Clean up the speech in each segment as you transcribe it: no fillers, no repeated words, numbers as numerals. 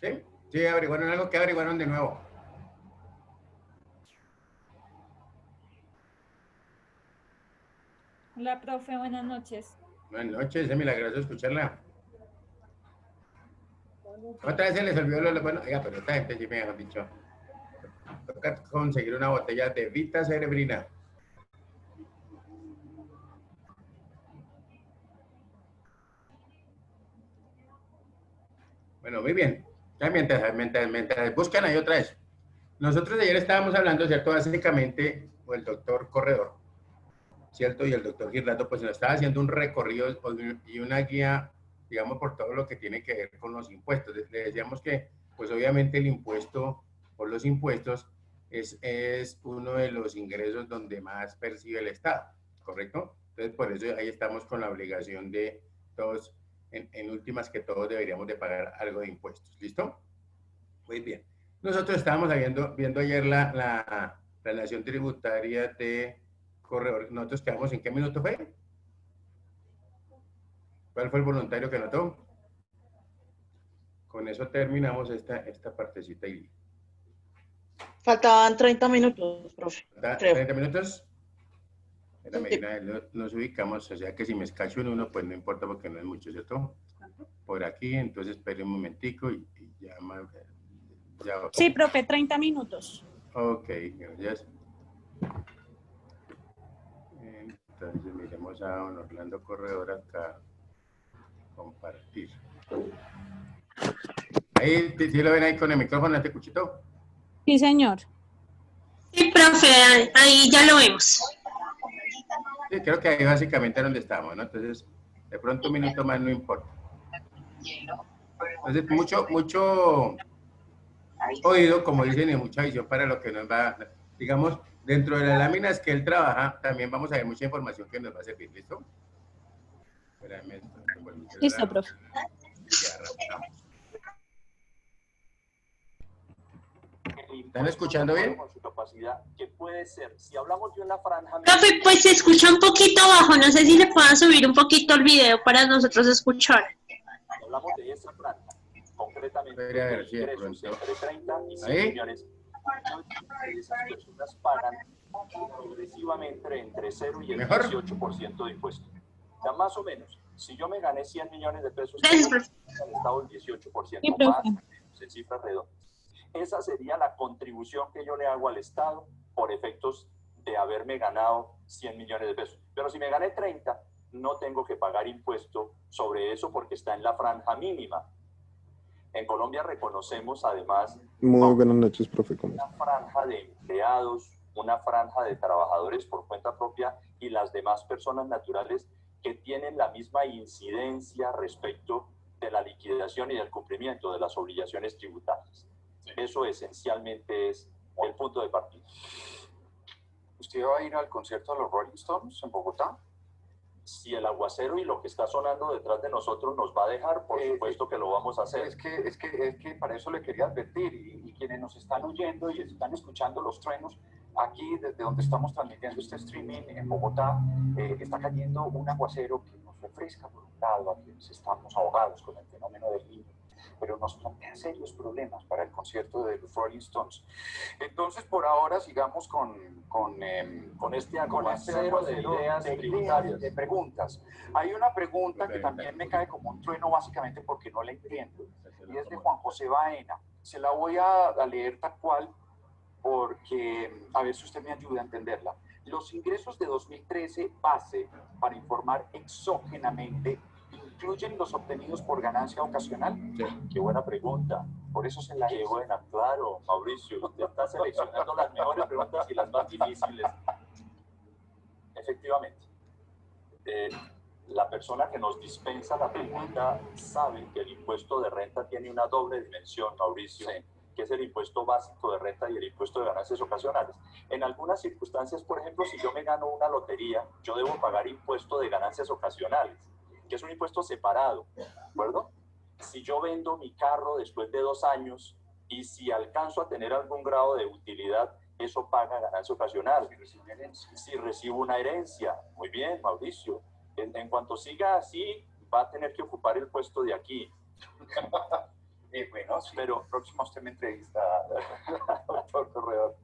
¿Sí? Sí, averiguaron algo que averiguaron de nuevo. Hola, profe, buenas noches. Buenas noches, es milagroso escucharla. Otra vez se les olvidó bueno, ya, pero esta gente sí me ha dicho. Toca conseguir una botella de Vita Cerebrina. Bueno, muy bien. Ya mientras buscan ahí otra vez. Nosotros ayer estábamos hablando, ¿cierto? Básicamente, o el doctor Corredor, ¿cierto? Y el doctor Girlando, pues nos estaba haciendo un recorrido y una guía, digamos, por todo lo que tiene que ver con los impuestos. Le decíamos que, pues obviamente el impuesto por los impuestos es uno de los ingresos donde más percibe el Estado, ¿correcto? Entonces, por eso ahí estamos con la obligación de todos, en últimas, que todos deberíamos de pagar algo de impuestos. ¿Listo? Muy bien. Nosotros estábamos viendo ayer la nación tributaria de Corredor. Nosotros quedamos en qué minuto fue. ¿Cuál fue el voluntario que anotó? Con eso terminamos esta partecita y Faltaban 30 minutos, profe, creo. 30 minutos. En la Sí. medida nos ubicamos, o sea que si me escacho en uno, pues no importa porque no es mucho, ¿cierto? Por aquí, entonces espere un momentico y ya, ya. Sí, profe, 30 minutos. Ok, gracias. Entonces miremos a don Orlando Corredor acá. Compartir. Ahí, ¿sí lo ven ahí con el micrófono, te cuchito? Sí, señor. Sí, profe, ahí ya lo vemos. Sí, creo que ahí básicamente es donde estamos, ¿no? Entonces, de pronto un minuto más no importa. Entonces, mucho oído, como dicen, y mucha visión para lo que nos va, digamos, dentro de las láminas que él trabaja, también vamos a ver mucha información que nos va a servir, ¿listo? Espérame, Listo, profe. Ya arrancamos. ¿Están escuchando bien? Con su capacidad, que puede ser, si hablamos de una franja... Profe, pues se escucha un poquito bajo, no sé si le puedan subir un poquito el video para nosotros escuchar. Hablamos de esa franja, concretamente, a ver, sí, ingresos entre 30 y 100 ¿ahí? millones. Esas personas pagan progresivamente entre 0 y el 18% de impuestos. O sea, más o menos, si yo me gané 100 millones de pesos, tengo al Estado el 18%, más o menos, en cifras redondas. Esa sería la contribución que yo le hago al Estado por efectos de haberme ganado 100 millones de pesos. Pero si me gané 30, no tengo que pagar impuesto sobre eso porque está en la franja mínima. En Colombia reconocemos además... Muy buenas noches, profe. Una franja de empleados, una franja de trabajadores por cuenta propia y las demás personas naturales que tienen la misma incidencia respecto de la liquidación y del cumplimiento de las obligaciones tributarias. Eso esencialmente es el punto de partida. ¿Usted va a ir al concierto de los Rolling Stones en Bogotá? Si el aguacero y lo que está sonando detrás de nosotros nos va a dejar, por supuesto que lo vamos a hacer. Es que para eso le quería advertir, y quienes nos están oyendo y están escuchando los truenos, aquí desde donde estamos transmitiendo este streaming en Bogotá, está cayendo un aguacero que nos refresca por un lado, a quienes estamos ahogados con el fenómeno del niño, pero nos plantea serios problemas para el concierto de los Rolling Stones. Entonces, por ahora, sigamos con este aguacero de ideas tributarias, de preguntas. Hay una pregunta que también me cae como un trueno, básicamente porque no la entiendo, y es de Juan José Baena. Se la voy a leer tal cual, porque a ver si usted me ayuda a entenderla. Los ingresos de 2013 base para informar exógenamente ¿incluyen los obtenidos por ganancia ocasional? Sí. Qué buena pregunta. Por eso se la Qué buena, claro, Mauricio. Usted está seleccionando las mejores preguntas y las más difíciles. Efectivamente. La persona que nos dispensa la pregunta sabe que el impuesto de renta tiene una doble dimensión, Mauricio, sí, que es el impuesto básico de renta y el impuesto de ganancias ocasionales. En algunas circunstancias, por ejemplo, si yo me gano una lotería, yo debo pagar impuesto de ganancias ocasionales, que es un impuesto separado, ¿de acuerdo? Si yo vendo mi carro después de 2 años y si alcanzo a tener algún grado de utilidad, eso paga ganancia ocasional. Si recibo una herencia, muy bien, Mauricio. En cuanto siga así, va a tener que ocupar el puesto de aquí. Bueno, sí. Pero Próximo usted me entrevista, doctor Corredor.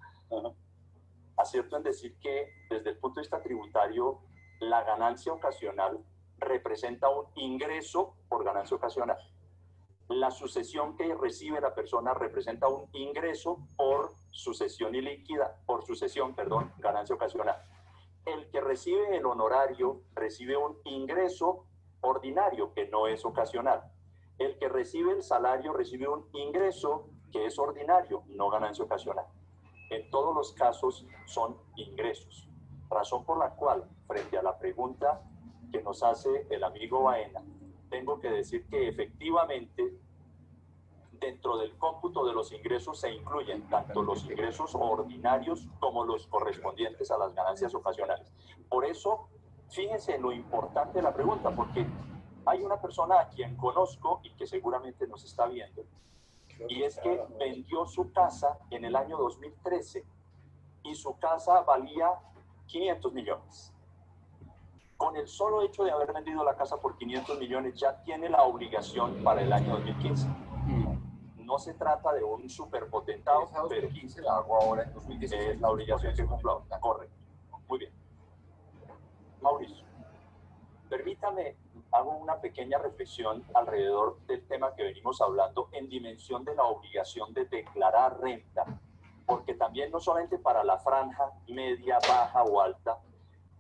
acierto en decir que desde el punto de vista tributario, la ganancia ocasional representa un ingreso por ganancia ocasional. La sucesión que recibe la persona representa un ingreso por sucesión ilíquida, por sucesión, perdón, ganancia ocasional. El que recibe el honorario recibe un ingreso ordinario que no es ocasional. El que recibe el salario recibe un ingreso que es ordinario, no ganancia ocasional. En todos los casos son ingresos. Razón por la cual, frente a la pregunta que nos hace el amigo Baena, tengo que decir que efectivamente dentro del cómputo de los ingresos se incluyen tanto los ingresos ordinarios como los correspondientes a las ganancias ocasionales. Por eso, fíjense en lo importante de la pregunta, porque hay una persona a quien conozco y que seguramente nos está viendo, y es que vendió su casa en el año 2013 y su casa valía 500 millones. Con el solo hecho de haber vendido la casa por 500 millones ya tiene la obligación para el año 2015. No se trata de un superpotentado, Esa 2015 la hago ahora en 2016. Es la obligación que cumpla. Correcto. Muy bien. Mauricio, permítame, hago una pequeña reflexión alrededor del tema que venimos hablando en dimensión de la obligación de declarar renta, porque también no solamente para la franja media, baja o alta,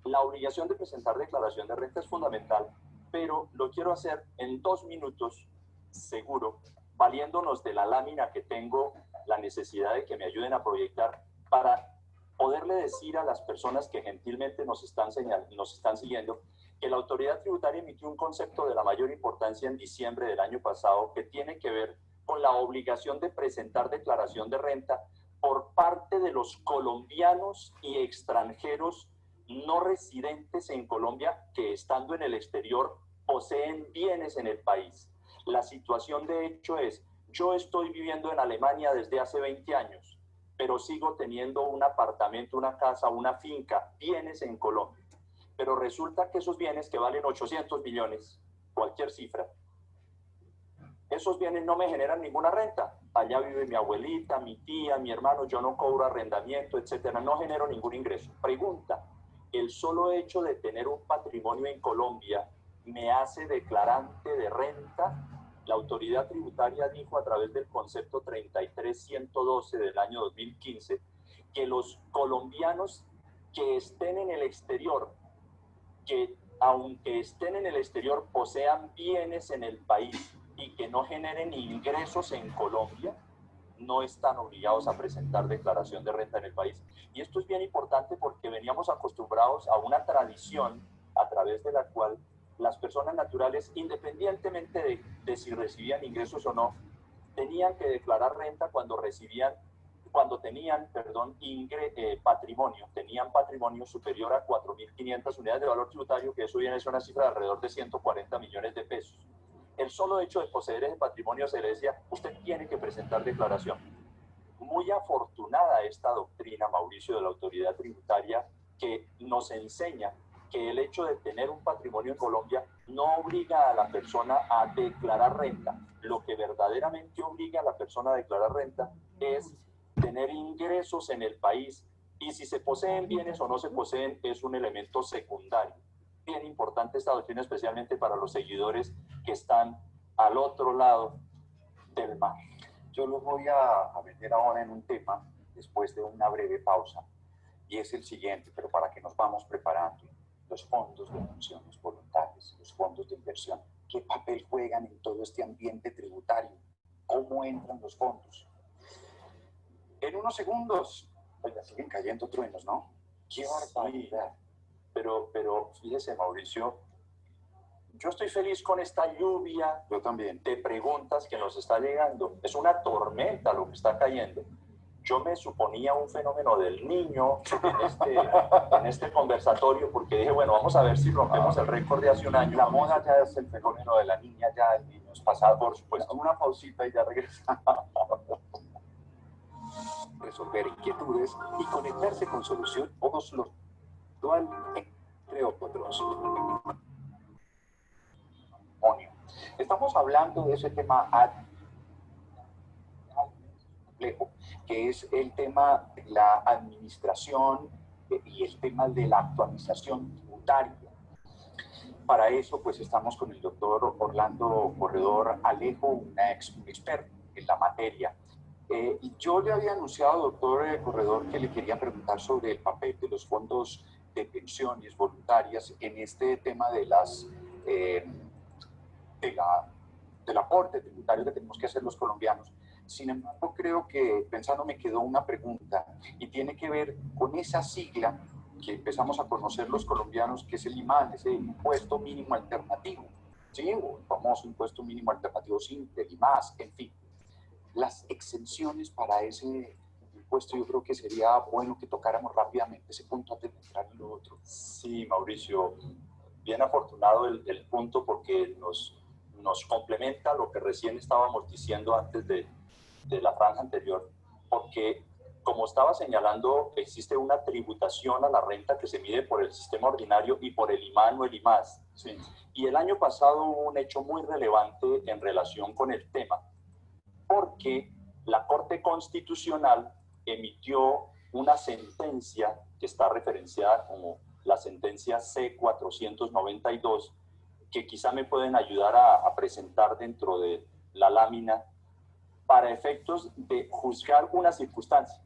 la obligación de presentar declaración de renta es fundamental, pero lo quiero hacer en 2 minutos, seguro, valiéndonos de la lámina que tengo, la necesidad de que me ayuden a proyectar para poderle decir a las personas que gentilmente nos están siguiendo que la autoridad tributaria emitió un concepto de la mayor importancia en diciembre del año pasado que tiene que ver con la obligación de presentar declaración de renta por parte de los colombianos y extranjeros no residentes en Colombia que estando en el exterior poseen bienes en el país. La situación de hecho es, yo estoy viviendo en Alemania desde hace 20 años, pero sigo teniendo un apartamento, una casa, una finca, bienes en Colombia. Pero resulta que esos bienes que valen 800 millones, cualquier cifra, esos bienes no me generan ninguna renta. Allá vive mi abuelita, mi tía, mi hermano, yo no cobro arrendamiento, etcétera, no genero ningún ingreso. Pregunta, ¿el solo hecho de tener un patrimonio en Colombia me hace declarante de renta? La autoridad tributaria dijo a través del concepto 33112 del año 2015 que los colombianos que estén en el exterior, que aunque estén en el exterior posean bienes en el país y que no generen ingresos en Colombia, no están obligados a presentar declaración de renta en el país. Y esto es bien importante porque veníamos acostumbrados a una tradición a través de la cual las personas naturales, independientemente de si recibían ingresos o no, tenían que declarar renta cuando tenían patrimonio superior a 4.500 unidades de valor tributario, que eso viene a ser una cifra de alrededor de 140 millones de pesos. El solo hecho de poseer ese patrimonio se le decía, usted tiene que presentar declaración. Muy afortunada esta doctrina, Mauricio, de la autoridad tributaria, que nos enseña que el hecho de tener un patrimonio en Colombia no obliga a la persona a declarar renta. Lo que verdaderamente obliga a la persona a declarar renta es tener ingresos en el país, y si se poseen bienes o no se poseen es un elemento secundario. Bien importante esta doctrina, especialmente para los seguidores que están al otro lado del mar. Yo los voy a meter ahora en un tema después de una breve pausa, y es el siguiente, pero para que nos vamos preparando. Los fondos de funciones voluntarias, los fondos de inversión, ¿qué papel juegan en todo este ambiente tributario? ¿Cómo entran los fondos? En unos segundos, oiga, siguen cayendo truenos, ¿no? ¡Qué barbaridad! Pero fíjese, Mauricio, yo estoy feliz con esta lluvia Yo también. de preguntas que nos está llegando. Es una tormenta lo que está cayendo. Yo me suponía un fenómeno del niño en este conversatorio, porque dije, bueno, vamos a ver si rompemos el récord de hace un año. La moda ya es el fenómeno de la niña, ya el niño es pasado. Por supuesto. Una pausita y ya regresamos. Resolver inquietudes y conectarse con Solución Oslo Dual, entre otros. Estamos hablando de ese tema complejo, que es el tema de la administración y el tema de la actualización tributaria. Para eso, pues estamos con el doctor Orlando Corredor Alejo, un experto en la materia. Yo le había anunciado, doctor Corredor, que le quería preguntar sobre el papel de los fondos de pensiones voluntarias en este tema de del aporte tributario que tenemos que hacer los colombianos. Sin embargo, creo que pensando me quedó una pregunta y tiene que ver con esa sigla que empezamos a conocer los colombianos, que es el IMAN, ese impuesto mínimo alternativo, ¿sí? O el famoso impuesto mínimo alternativo simple, el IMAS, en fin. Las exenciones para ese impuesto, yo creo que sería bueno que tocáramos rápidamente ese punto antes de entrar en lo otro. Sí, Mauricio, bien afortunado el punto porque nos complementa lo que recién estábamos diciendo antes de la franja anterior, porque como estaba señalando, existe una tributación a la renta que se mide por el sistema ordinario y por el IMAN o el IMAS. Sí. Y el año pasado hubo un hecho muy relevante en relación con el tema, porque la Corte Constitucional emitió una sentencia que está referenciada como la sentencia C-492, que quizá me pueden ayudar a presentar dentro de la lámina para efectos de juzgar una circunstancia.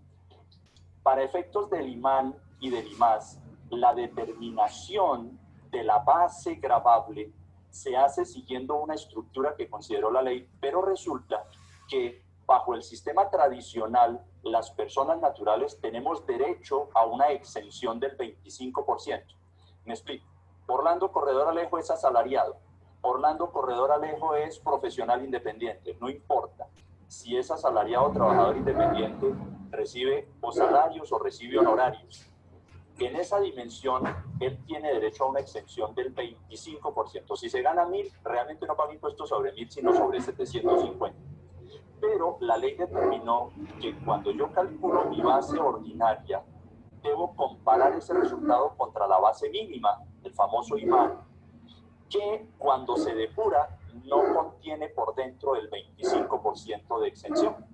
Para efectos del IMAN y del IMAS, la determinación de la base gravable se hace siguiendo una estructura que consideró la ley, pero resulta que bajo el sistema tradicional, las personas naturales tenemos derecho a una exención del 25%. Me explico. Orlando Corredor Alejo es asalariado. Orlando Corredor Alejo es profesional independiente. No importa si es asalariado o trabajador independiente, recibe o salarios o recibe honorarios. En esa dimensión, él tiene derecho a una exención del 25%. Si se gana 1.000, realmente no paga impuestos sobre 1.000, sino sobre 750. Pero la ley determinó que cuando yo calculo mi base ordinaria, debo comparar ese resultado contra la base mínima, el famoso IMAN, que cuando se depura no contiene por dentro el 25% de exención.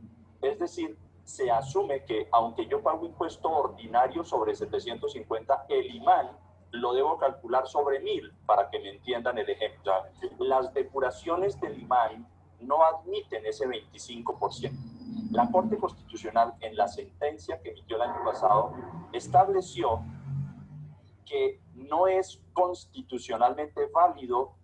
Es decir, se asume que aunque yo pago impuesto ordinario sobre 750, el IMAN lo debo calcular sobre 1.000, para que me entiendan el ejemplo. Las depuraciones del IMAN no admiten ese 25%. La Corte Constitucional, en la sentencia que emitió el año pasado, estableció que no es constitucionalmente válido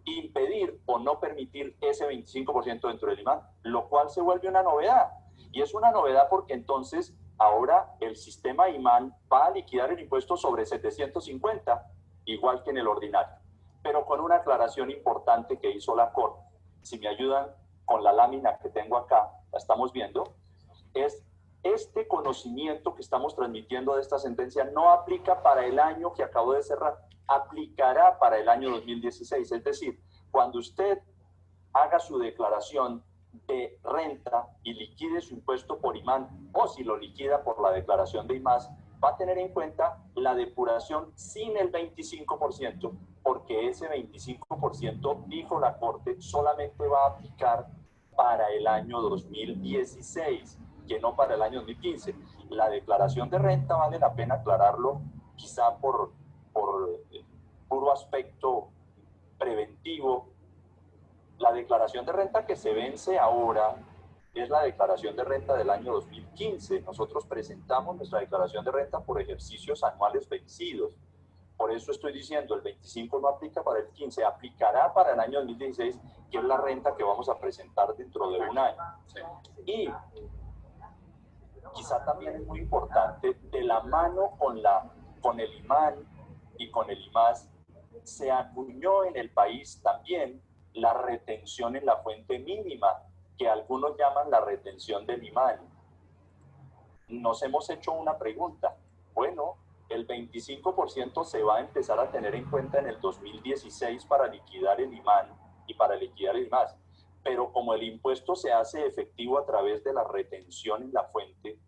impedir o no permitir ese 25% dentro del IMAN, lo cual se vuelve una novedad. Y es una novedad porque entonces ahora el sistema IMAN va a liquidar el impuesto sobre 750, igual que en el ordinario, pero con una aclaración importante que hizo la Corte. Si me ayudan con la lámina que tengo acá, la estamos viendo, es este conocimiento que estamos transmitiendo de esta sentencia no aplica para el año que acabo de cerrar, aplicará para el año 2016. Es decir, cuando usted haga su declaración de renta y liquide su impuesto por IMAN, o si lo liquida por la declaración de IMAS, va a tener en cuenta la depuración sin el 25%, porque ese 25%, dijo la Corte, solamente va a aplicar para el año 2016, que no para el año 2015. La declaración de renta vale la pena aclararlo, quizá por puro aspecto preventivo. La declaración de renta que se vence ahora es la declaración de renta del año 2015. Nosotros presentamos nuestra declaración de renta por ejercicios anuales vencidos. Por eso estoy diciendo, el 25 no aplica para el 15, aplicará para el año 2016, que es la renta que vamos a presentar dentro de un año. Y quizá también es muy importante, de la mano con el IMAN y con el IMAS, se acuñó en el país también la retención en la fuente mínima, que algunos llaman la retención del IMAN. Nos hemos hecho una pregunta. Bueno, el 25% se va a empezar a tener en cuenta en el 2016 para liquidar el IMAN y para liquidar el IMAS. Pero como el impuesto se hace efectivo a través de la retención en la fuente,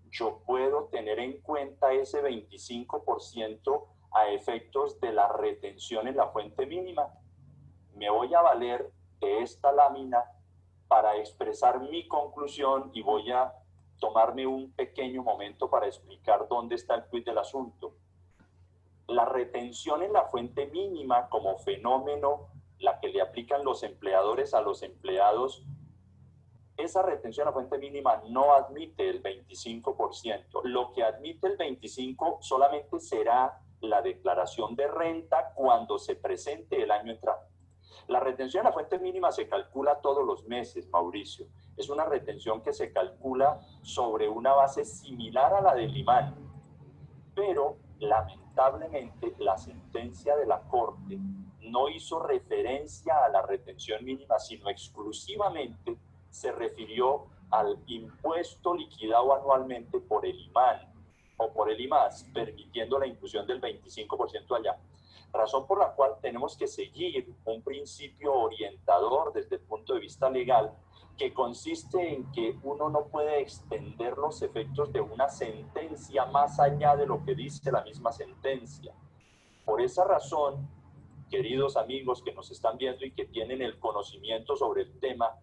yo puedo tener en cuenta ese 25% a efectos de la retención en la fuente mínima. Me voy a valer de esta lámina para expresar mi conclusión y voy a tomarme un pequeño momento para explicar dónde está el quid del asunto. La retención en la fuente mínima como fenómeno, la que le aplican los empleadores a los empleados, esa retención a fuente mínima no admite el 25%. Lo que admite el 25% solamente será la declaración de renta cuando se presente el año entrante. La retención a la fuente mínima se calcula todos los meses, Mauricio. Es una retención que se calcula sobre una base similar a la del IMAN, pero lamentablemente la sentencia de la Corte no hizo referencia a la retención mínima, sino exclusivamente se refirió al impuesto liquidado anualmente por el IMAN o por el IMAS, permitiendo la inclusión del 25% allá. Razón por la cual tenemos que seguir un principio orientador desde el punto de vista legal, que consiste en que uno no puede extender los efectos de una sentencia más allá de lo que dice la misma sentencia. Por esa razón, queridos amigos que nos están viendo y que tienen el conocimiento sobre el tema,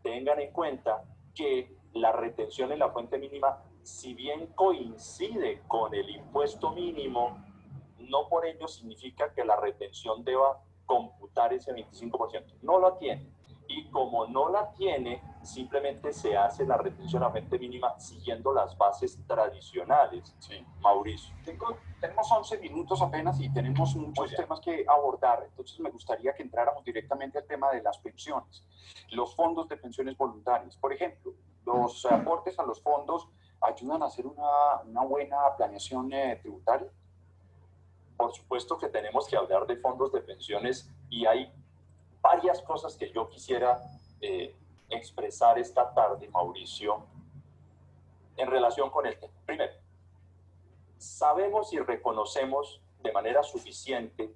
tengan en cuenta que la retención en la fuente mínima, si bien coincide con el impuesto mínimo, no por ello significa que la retención deba computar ese 25%. No la tiene. Y como no la tiene, simplemente se hace la retención a la fuente mínima siguiendo las bases tradicionales. Sí. Mauricio. Tenemos 11 minutos apenas y tenemos muchos temas que abordar. Entonces me gustaría que entráramos directamente al tema de las pensiones. Los fondos de pensiones voluntarias. Por ejemplo, los aportes a los fondos ayudan a hacer una buena planeación tributaria. Por supuesto que tenemos que hablar de fondos de pensiones y hay varias cosas que yo quisiera expresar esta tarde, Mauricio, en relación con el tema. Primero, sabemos y reconocemos de manera suficiente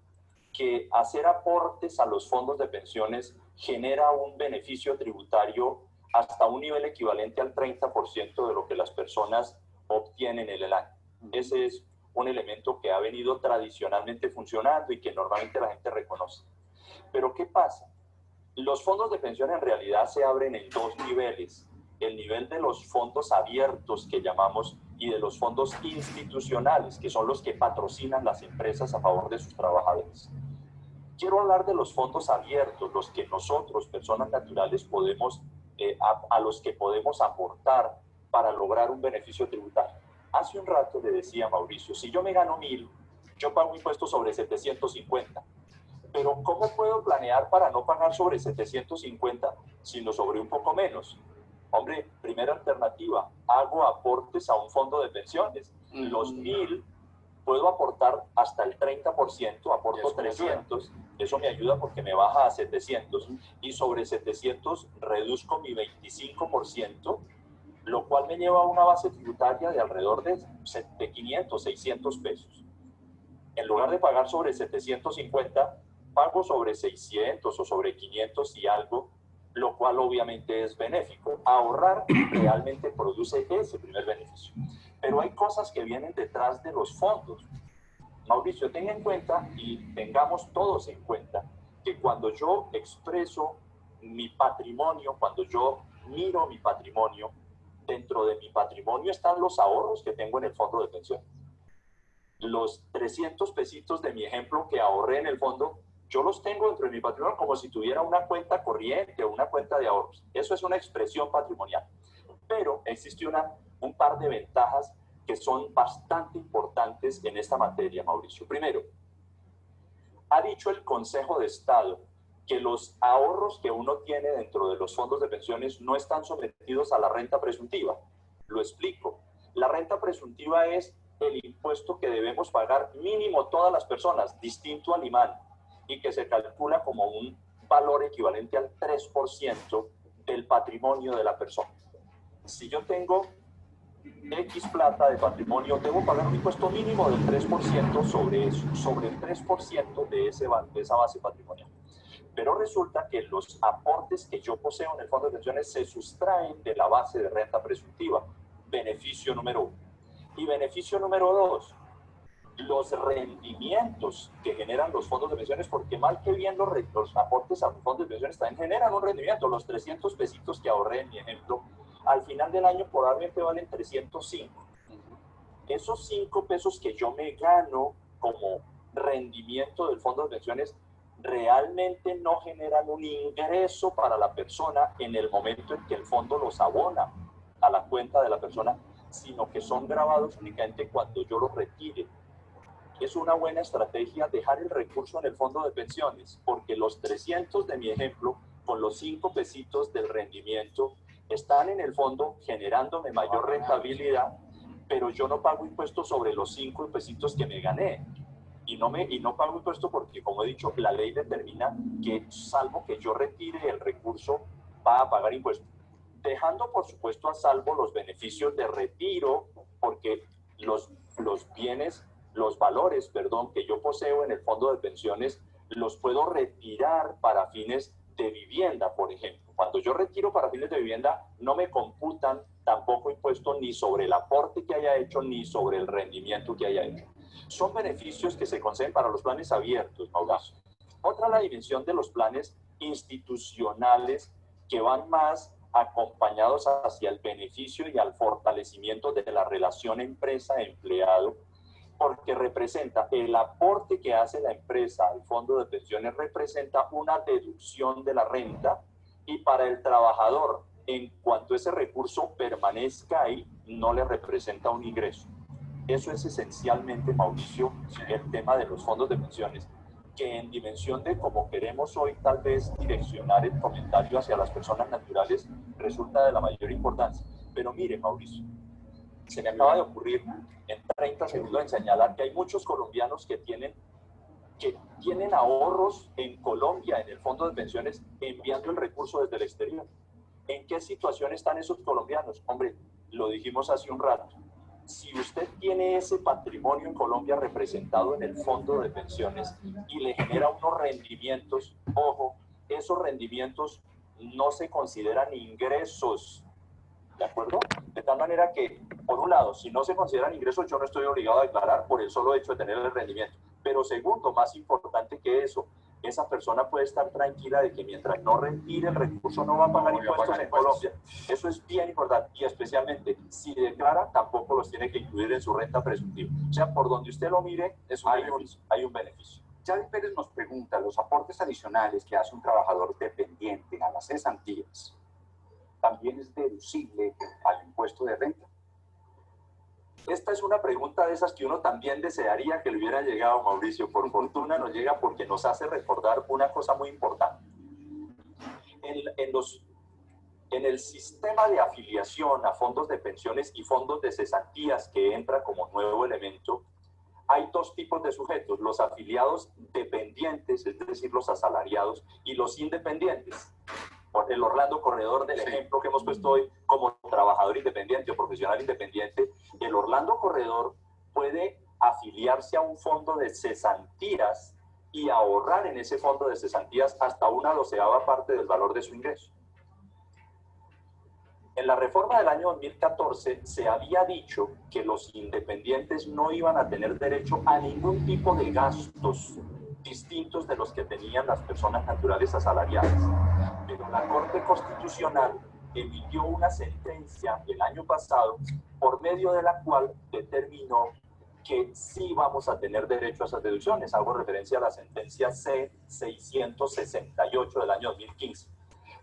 que hacer aportes a los fondos de pensiones genera un beneficio tributario hasta un nivel equivalente al 30% de lo que las personas obtienen en el año. Ese es un elemento que ha venido tradicionalmente funcionando y que normalmente la gente reconoce. Pero ¿qué pasa? Los fondos de pensión en realidad se abren en dos niveles. El nivel de los fondos abiertos que llamamos y de los fondos institucionales, que son los que patrocinan las empresas a favor de sus trabajadores. Quiero hablar de los fondos abiertos, los que nosotros, personas naturales, podemos, a los que podemos aportar para lograr un beneficio tributario. Hace un rato le decía a Mauricio, si yo me gano 1.000, yo pago impuestos sobre 750. Pero ¿cómo puedo planear para no pagar sobre 750, sino sobre un poco menos? Hombre, primera alternativa, hago aportes a un fondo de pensiones. Los 1.000 puedo aportar hasta el 30%, aporto 300, eso me ayuda porque me baja a 700, y sobre 700 reduzco mi 25%, lo cual me lleva a una base tributaria de alrededor de 500, 600 pesos. En lugar de pagar sobre 750, pago sobre 600 o sobre 500 y algo, lo cual obviamente es benéfico. Ahorrar realmente produce ese primer beneficio. Pero hay cosas que vienen detrás de los fondos. Mauricio, tenga en cuenta y tengamos todos en cuenta que cuando yo expreso mi patrimonio, cuando yo miro mi patrimonio, dentro de mi patrimonio están los ahorros que tengo en el fondo de pensión. Los 300 pesitos de mi ejemplo que ahorré en el fondo, yo los tengo dentro de mi patrimonio como si tuviera una cuenta corriente o una cuenta de ahorros. Eso es una expresión patrimonial. Pero existe un par de ventajas que son bastante importantes en esta materia, Mauricio. Primero, ha dicho el Consejo de Estado que los ahorros que uno tiene dentro de los fondos de pensiones no están sometidos a la renta presuntiva. Lo explico. La renta presuntiva es el impuesto que debemos pagar mínimo todas las personas, distinto al IMAN, y que se calcula como un valor equivalente al 3% del patrimonio de la persona. Si yo tengo X plata de patrimonio, debo pagar un impuesto mínimo del 3% sobre eso, sobre el 3% de esa base patrimonial. Pero resulta que los aportes que yo poseo en el fondo de pensiones se sustraen de la base de renta presuntiva. Beneficio número 1. Y beneficio número 2. los rendimientos que generan los fondos de pensiones, porque mal que bien los aportes a los fondos de pensiones también generan un rendimiento. Los 300 pesitos que ahorré en mi ejemplo, al final del año probablemente valen 305. Esos 5 pesos que yo me gano como rendimiento del fondo de pensiones realmente no generan un ingreso para la persona en el momento en que el fondo los abona a la cuenta de la persona, sino que son grabados únicamente cuando yo los retire. Es una buena estrategia dejar el recurso en el fondo de pensiones, porque los 300 de mi ejemplo, con los 5 pesitos del rendimiento, están en el fondo generándome mayor rentabilidad, pero yo no pago impuestos sobre los 5 pesitos que me gané. Y no pago impuesto porque, como he dicho, la ley determina que, salvo que yo retire el recurso, va a pagar impuestos. Dejando, por supuesto, a salvo los beneficios de retiro, porque los valores, que yo poseo en el fondo de pensiones, los puedo retirar para fines de vivienda, por ejemplo. Cuando yo retiro para fines de vivienda, no me computan tampoco impuestos ni sobre el aporte que haya hecho, ni sobre el rendimiento que haya hecho. Son beneficios que se conceden para los planes abiertos, Mauricio. Otra, la dimensión de los planes institucionales, que van más acompañados hacia el beneficio y al fortalecimiento de la relación empresa-empleado, porque representa el aporte que hace la empresa al fondo de pensiones, representa una deducción de la renta, y para el trabajador, en cuanto ese recurso permanezca ahí, no le representa un ingreso. Eso es esencialmente, Mauricio, el tema de los fondos de pensiones, que en dimensión de cómo queremos hoy tal vez direccionar el comentario hacia las personas naturales, resulta de la mayor importancia. Pero mire, Mauricio, se me acaba de ocurrir en 30 segundos en señalar que hay muchos colombianos que tienen ahorros en Colombia, en el fondo de pensiones, enviando el recurso desde el exterior. ¿En qué situación están esos colombianos? Hombre, lo dijimos hace un rato. Si usted tiene ese patrimonio en Colombia representado en el fondo de pensiones y le genera unos rendimientos, ojo, esos rendimientos no se consideran ingresos, ¿de acuerdo? De tal manera que, por un lado, si no se consideran ingresos, yo no estoy obligado a declarar por el solo hecho de tener el rendimiento. Pero segundo, más importante que eso, esa persona puede estar tranquila de que mientras no retire el recurso no va a pagar impuestos en Colombia. Eso es bien importante, y especialmente si declara, tampoco los tiene que incluir en su renta presuntiva. O sea, por donde usted lo mire, hay un beneficio. Javi Pérez nos pregunta, los aportes adicionales que hace un trabajador dependiente a las cesantías, ¿también es deducible al impuesto de renta? Esta es una pregunta de esas que uno también desearía que le hubiera llegado, Mauricio. Por fortuna nos llega porque nos hace recordar una cosa muy importante. En el sistema de afiliación a fondos de pensiones y fondos de cesantías que entra como nuevo elemento, hay 2 tipos de sujetos: los afiliados dependientes, es decir, los asalariados, y los independientes. El Orlando Corredor del ejemplo que hemos puesto hoy como trabajador independiente o profesional independiente, el Orlando Corredor puede afiliarse a un fondo de cesantías y ahorrar en ese fondo de cesantías hasta una 12ª parte del valor de su ingreso. En la reforma del año 2014 se había dicho que los independientes no iban a tener derecho a ningún tipo de gastos distintos de los que tenían las personas naturales asalariadas. Pero la Corte Constitucional emitió una sentencia el año pasado por medio de la cual determinó que sí vamos a tener derecho a esas deducciones. Hago referencia a la sentencia C-668 del año 2015,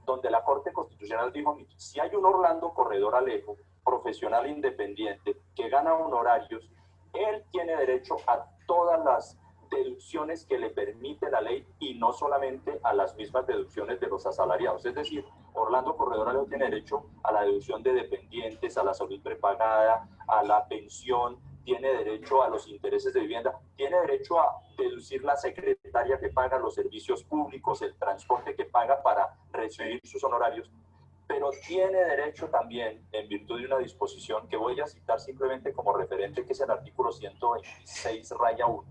donde la Corte Constitucional dijo: si hay un Orlando Corredor Alejo, profesional independiente, que gana honorarios, él tiene derecho a todas las deducciones que le permite la ley y no solamente a las mismas deducciones de los asalariados. Es decir, Orlando Corredor Alejo tiene derecho a la deducción de dependientes, a la salud prepagada, a la pensión, tiene derecho a los intereses de vivienda, tiene derecho a deducir la secretaria que paga los servicios públicos, el transporte que paga para recibir sus honorarios, pero tiene derecho también, en virtud de una disposición que voy a citar simplemente como referente, que es el artículo 126-1,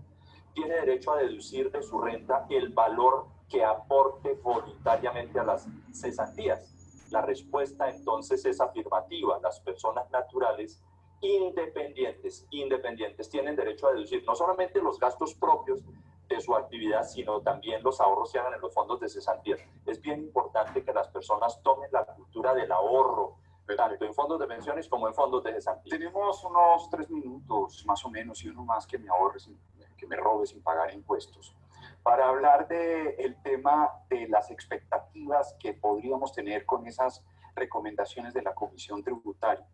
tiene derecho a deducir de su renta el valor que aporte voluntariamente a las cesantías. La respuesta entonces es afirmativa. Las personas naturales independientes tienen derecho a deducir no solamente los gastos propios de su actividad, sino también los ahorros que hagan en los fondos de cesantía. Es bien importante que las personas tomen la cultura del ahorro, tanto en fondos de pensiones como en fondos de cesantía. Tenemos unos 3 minutos más o menos y uno más que me robe sin pagar impuestos, para hablar del tema de las expectativas que podríamos tener con esas recomendaciones de la Comisión Tributaria.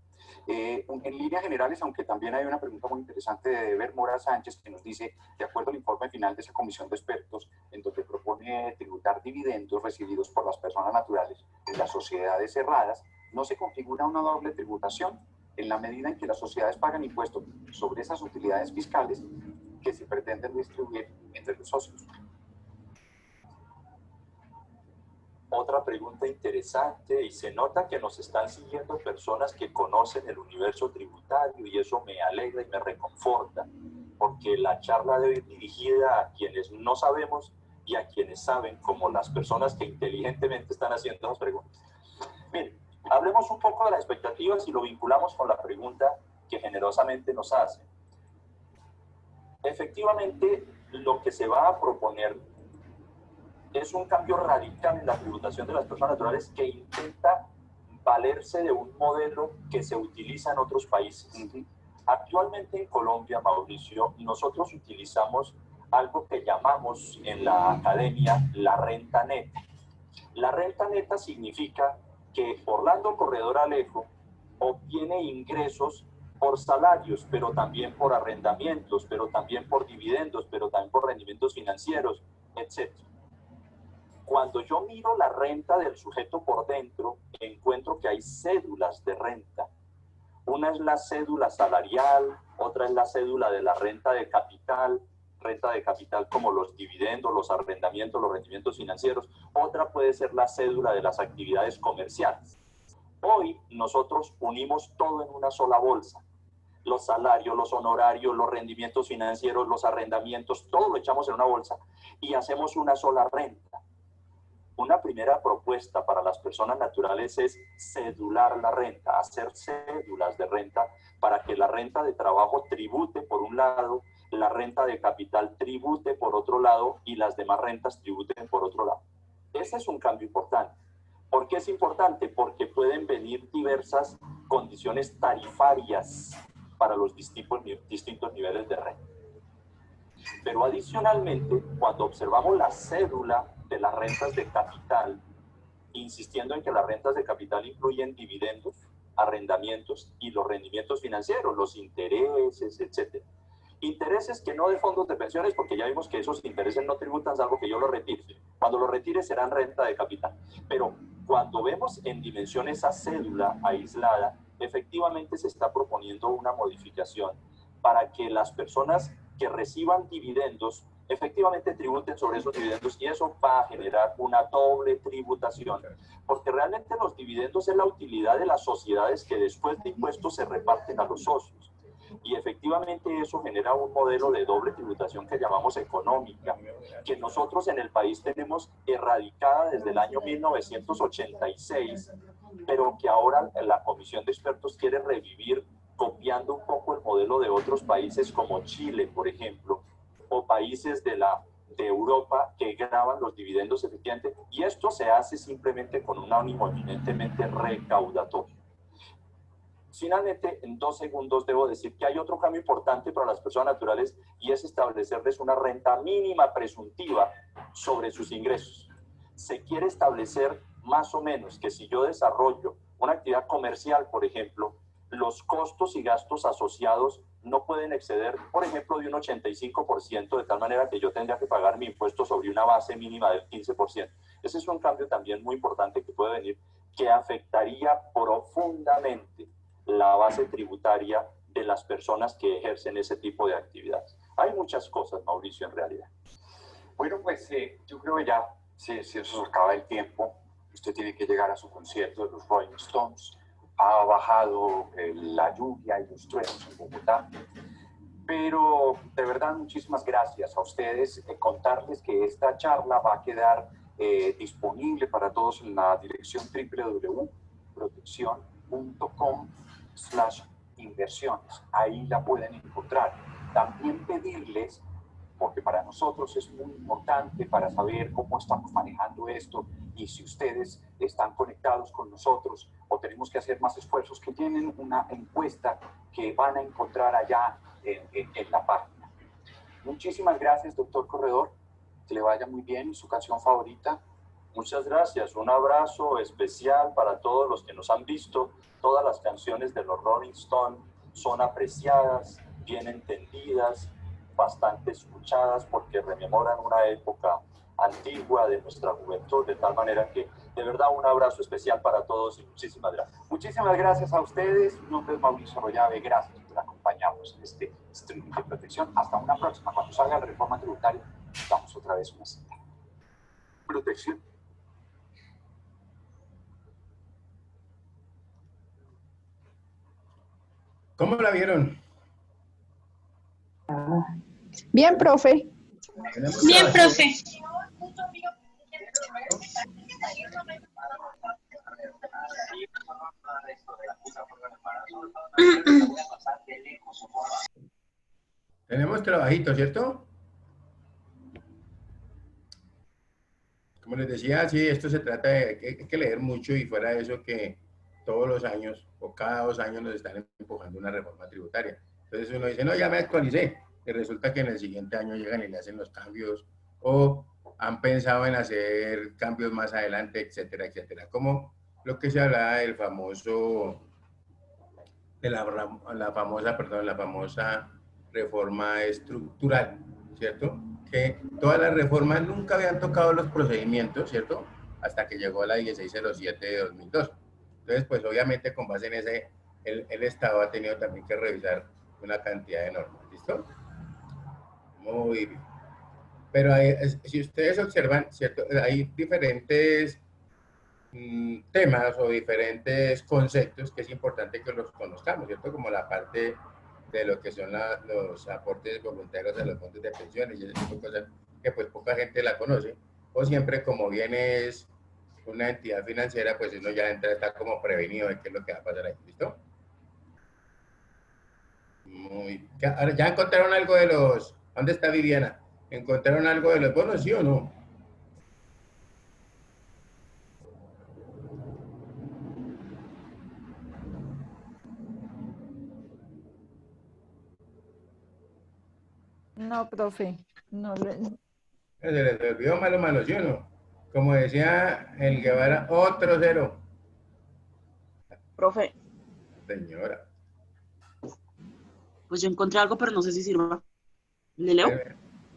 En líneas generales, aunque también hay una pregunta muy interesante de Eber Mora Sánchez, que nos dice, de acuerdo al informe final de esa comisión de expertos, en donde propone tributar dividendos recibidos por las personas naturales en las sociedades cerradas, no se configura una doble tributación en la medida en que las sociedades pagan impuestos sobre esas utilidades fiscales que se pretenden distribuir entre los socios. Otra pregunta interesante, y se nota que nos están siguiendo personas que conocen el universo tributario, y eso me alegra y me reconforta, porque la charla debe ir dirigida a quienes no sabemos y a quienes saben, como las personas que inteligentemente están haciendo las preguntas. Miren, hablemos un poco de las expectativas y lo vinculamos con la pregunta que generosamente nos hacen. Efectivamente, lo que se va a proponer es un cambio radical en la tributación de las personas naturales que intenta valerse de un modelo que se utiliza en otros países. Actualmente en Colombia, Mauricio, nosotros utilizamos algo que llamamos en la academia la renta neta. La renta neta significa que Orlando Corredor Alejo obtiene ingresos por salarios, pero también por arrendamientos, pero también por dividendos, pero también por rendimientos financieros, etc. Cuando yo miro la renta del sujeto por dentro, encuentro que hay cédulas de renta. Una es la cédula salarial, otra es la cédula de la renta de capital como los dividendos, los arrendamientos, los rendimientos financieros. Otra puede ser la cédula de las actividades comerciales. Hoy nosotros unimos todo en una sola bolsa. Los salarios, los honorarios, los rendimientos financieros, los arrendamientos, todo lo echamos en una bolsa y hacemos una sola renta. Una primera propuesta para las personas naturales es cedular la renta, hacer cédulas de renta para que la renta de trabajo tribute por un lado, la renta de capital tribute por otro lado y las demás rentas tributen por otro lado. Ese es un cambio importante. ¿Por qué es importante? Porque pueden venir diversas condiciones tarifarias para los distintos niveles de renta. Pero adicionalmente, cuando observamos la cédula de las rentas de capital, insistiendo en que las rentas de capital incluyen dividendos, arrendamientos y los rendimientos financieros, los intereses, etc. Intereses que no de fondos de pensiones, porque ya vimos que esos intereses no tributan salvo que yo los retire. Cuando los retire serán renta de capital. Pero cuando vemos en dimensión esa cédula aislada, efectivamente se está proponiendo una modificación para que las personas que reciban dividendos efectivamente tributen sobre esos dividendos, y eso va a generar una doble tributación, porque realmente los dividendos es la utilidad de las sociedades que después de impuestos se reparten a los socios, y efectivamente eso genera un modelo de doble tributación que llamamos económica, que nosotros en el país tenemos erradicada desde el año 1986, pero que ahora la Comisión de Expertos quiere revivir copiando un poco el modelo de otros países como Chile, por ejemplo, o países de Europa que graban los dividendos efectivamente, y esto se hace simplemente con un ánimo eminentemente recaudatorio. Finalmente, en 2 segundos debo decir que hay otro cambio importante para las personas naturales, y es establecerles una renta mínima presuntiva sobre sus ingresos. Se quiere establecer más o menos que si yo desarrollo una actividad comercial, por ejemplo, los costos y gastos asociados no pueden exceder, por ejemplo, de un 85%, de tal manera que yo tendría que pagar mi impuesto sobre una base mínima del 15%. Ese es un cambio también muy importante que puede venir, que afectaría profundamente la base tributaria de las personas que ejercen ese tipo de actividades. Hay muchas cosas, Mauricio, en realidad. Bueno, pues yo creo que ya se nos acaba el tiempo. Usted tiene que llegar a su concierto de los Rolling Stones. Ha bajado la lluvia y los truenos en Bogotá. Pero de verdad, muchísimas gracias a ustedes. Contarles que esta charla va a quedar disponible para todos en la dirección www.proteccion.com/. inversiones. Ahí la pueden encontrar. También pedirles, porque para nosotros es muy importante para saber cómo estamos manejando esto y si ustedes están conectados con nosotros o tenemos que hacer más esfuerzos, que tienen una encuesta que van a encontrar allá en la página. Muchísimas gracias, doctor Corredor. Que le vaya muy bien. ¿Su canción favorita? Muchas gracias. Un abrazo especial para todos los que nos han visto. Todas las canciones de los Rolling Stones son apreciadas, bien entendidas, bastante escuchadas porque rememoran una época antigua de nuestra juventud, de tal manera que de verdad un abrazo especial para todos y muchísimas gracias. Muchísimas gracias a ustedes. Mi nombre es Mauricio Royave. Gracias por acompañarnos en este streaming de protección. Hasta una próxima. Cuando salga la reforma tributaria, damos otra vez una cita. Protección. ¿Cómo la vieron? Bien, profe. Bien, profe. Tenemos trabajito, ¿cierto? Como les decía, sí, esto se trata de hay que leer mucho y fuera de eso que todos los años o cada 2 años nos están empujando una reforma tributaria. Entonces uno dice, no, ya me actualicé. Y resulta que en el siguiente año llegan y le hacen los cambios o han pensado en hacer cambios más adelante, etcétera, etcétera. Como lo que se hablaba del famoso, de la famosa reforma estructural, ¿cierto? Que todas las reformas nunca habían tocado los procedimientos, ¿cierto? Hasta que llegó la 1607 de 2002. Entonces, pues obviamente con base en ese, el Estado ha tenido también que revisar una cantidad de normas, ¿listo? Muy bien. Pero si ustedes observan, ¿cierto? Hay diferentes temas o diferentes conceptos que es importante que los conozcamos, ¿cierto? Como la parte de lo que son los aportes voluntarios a los fondos de pensiones y ese tipo de cosas que pues poca gente la conoce, o siempre como bien es una entidad financiera, pues uno ya entra, está como prevenido de qué es lo que va a pasar ahí, ¿listo? Ahora, ¿ya encontraron algo de los, dónde está Viviana? ¿Encontraron algo de los bonos, sí o no? No, profe, no Se les olvidó malo, ¿sí o no? Como decía el Guevara, otro cero. Profe, Señora. Pues yo encontré algo, pero no sé si sirva. ¿Le leo?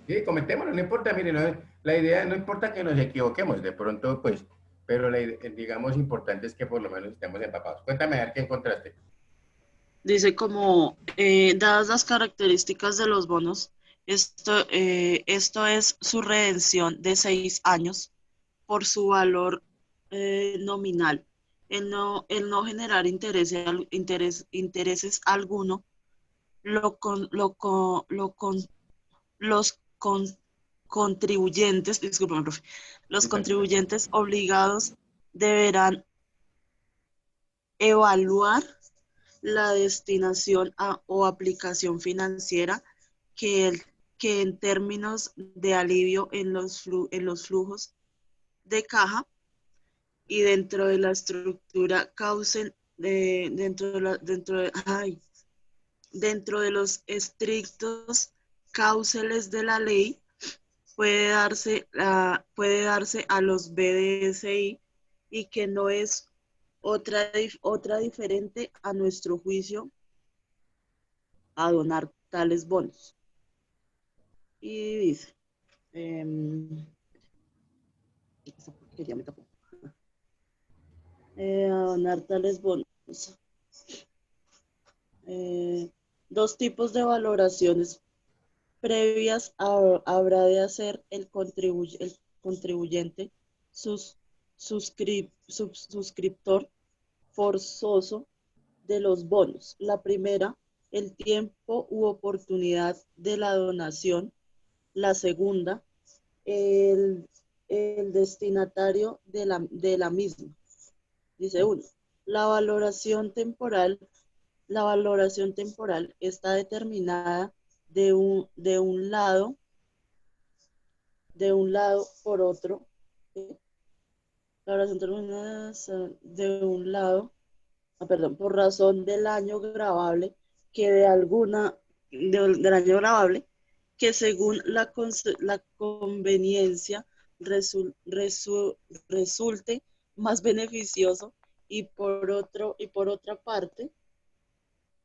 Sí, comentémoslo, no importa, miren, la idea, no importa que nos equivoquemos, de pronto, pues, pero digamos, importante es que por lo menos estemos empapados. Cuéntame a ver qué encontraste. Dice como, dadas las características de los bonos, esto es su redención de 6 años por su valor nominal. El no generar intereses alguno, contribuyentes, discúlpame, profe, los contribuyentes obligados deberán evaluar la destinación o aplicación financiera que en términos de alivio en los flujos de caja y dentro de la estructura causen dentro de los estrictos cauceles de la ley puede darse a los BDSI y que no es otra diferente a nuestro juicio a donar tales bonos. Y dice, a donar tales bonos. 2 tipos de valoraciones previas habrá de hacer el contribuyente suscriptor forzoso de los bonos. La primera, el tiempo u oportunidad de la donación. La segunda, el destinatario de la misma. Dice 1. La valoración temporal la valoración temporal está determinada de un lado por otro. ¿Sí? La valoración terminada de un lado, por razón del año gravable, del año gravable, que según la conveniencia resulte más beneficioso, y por otra parte,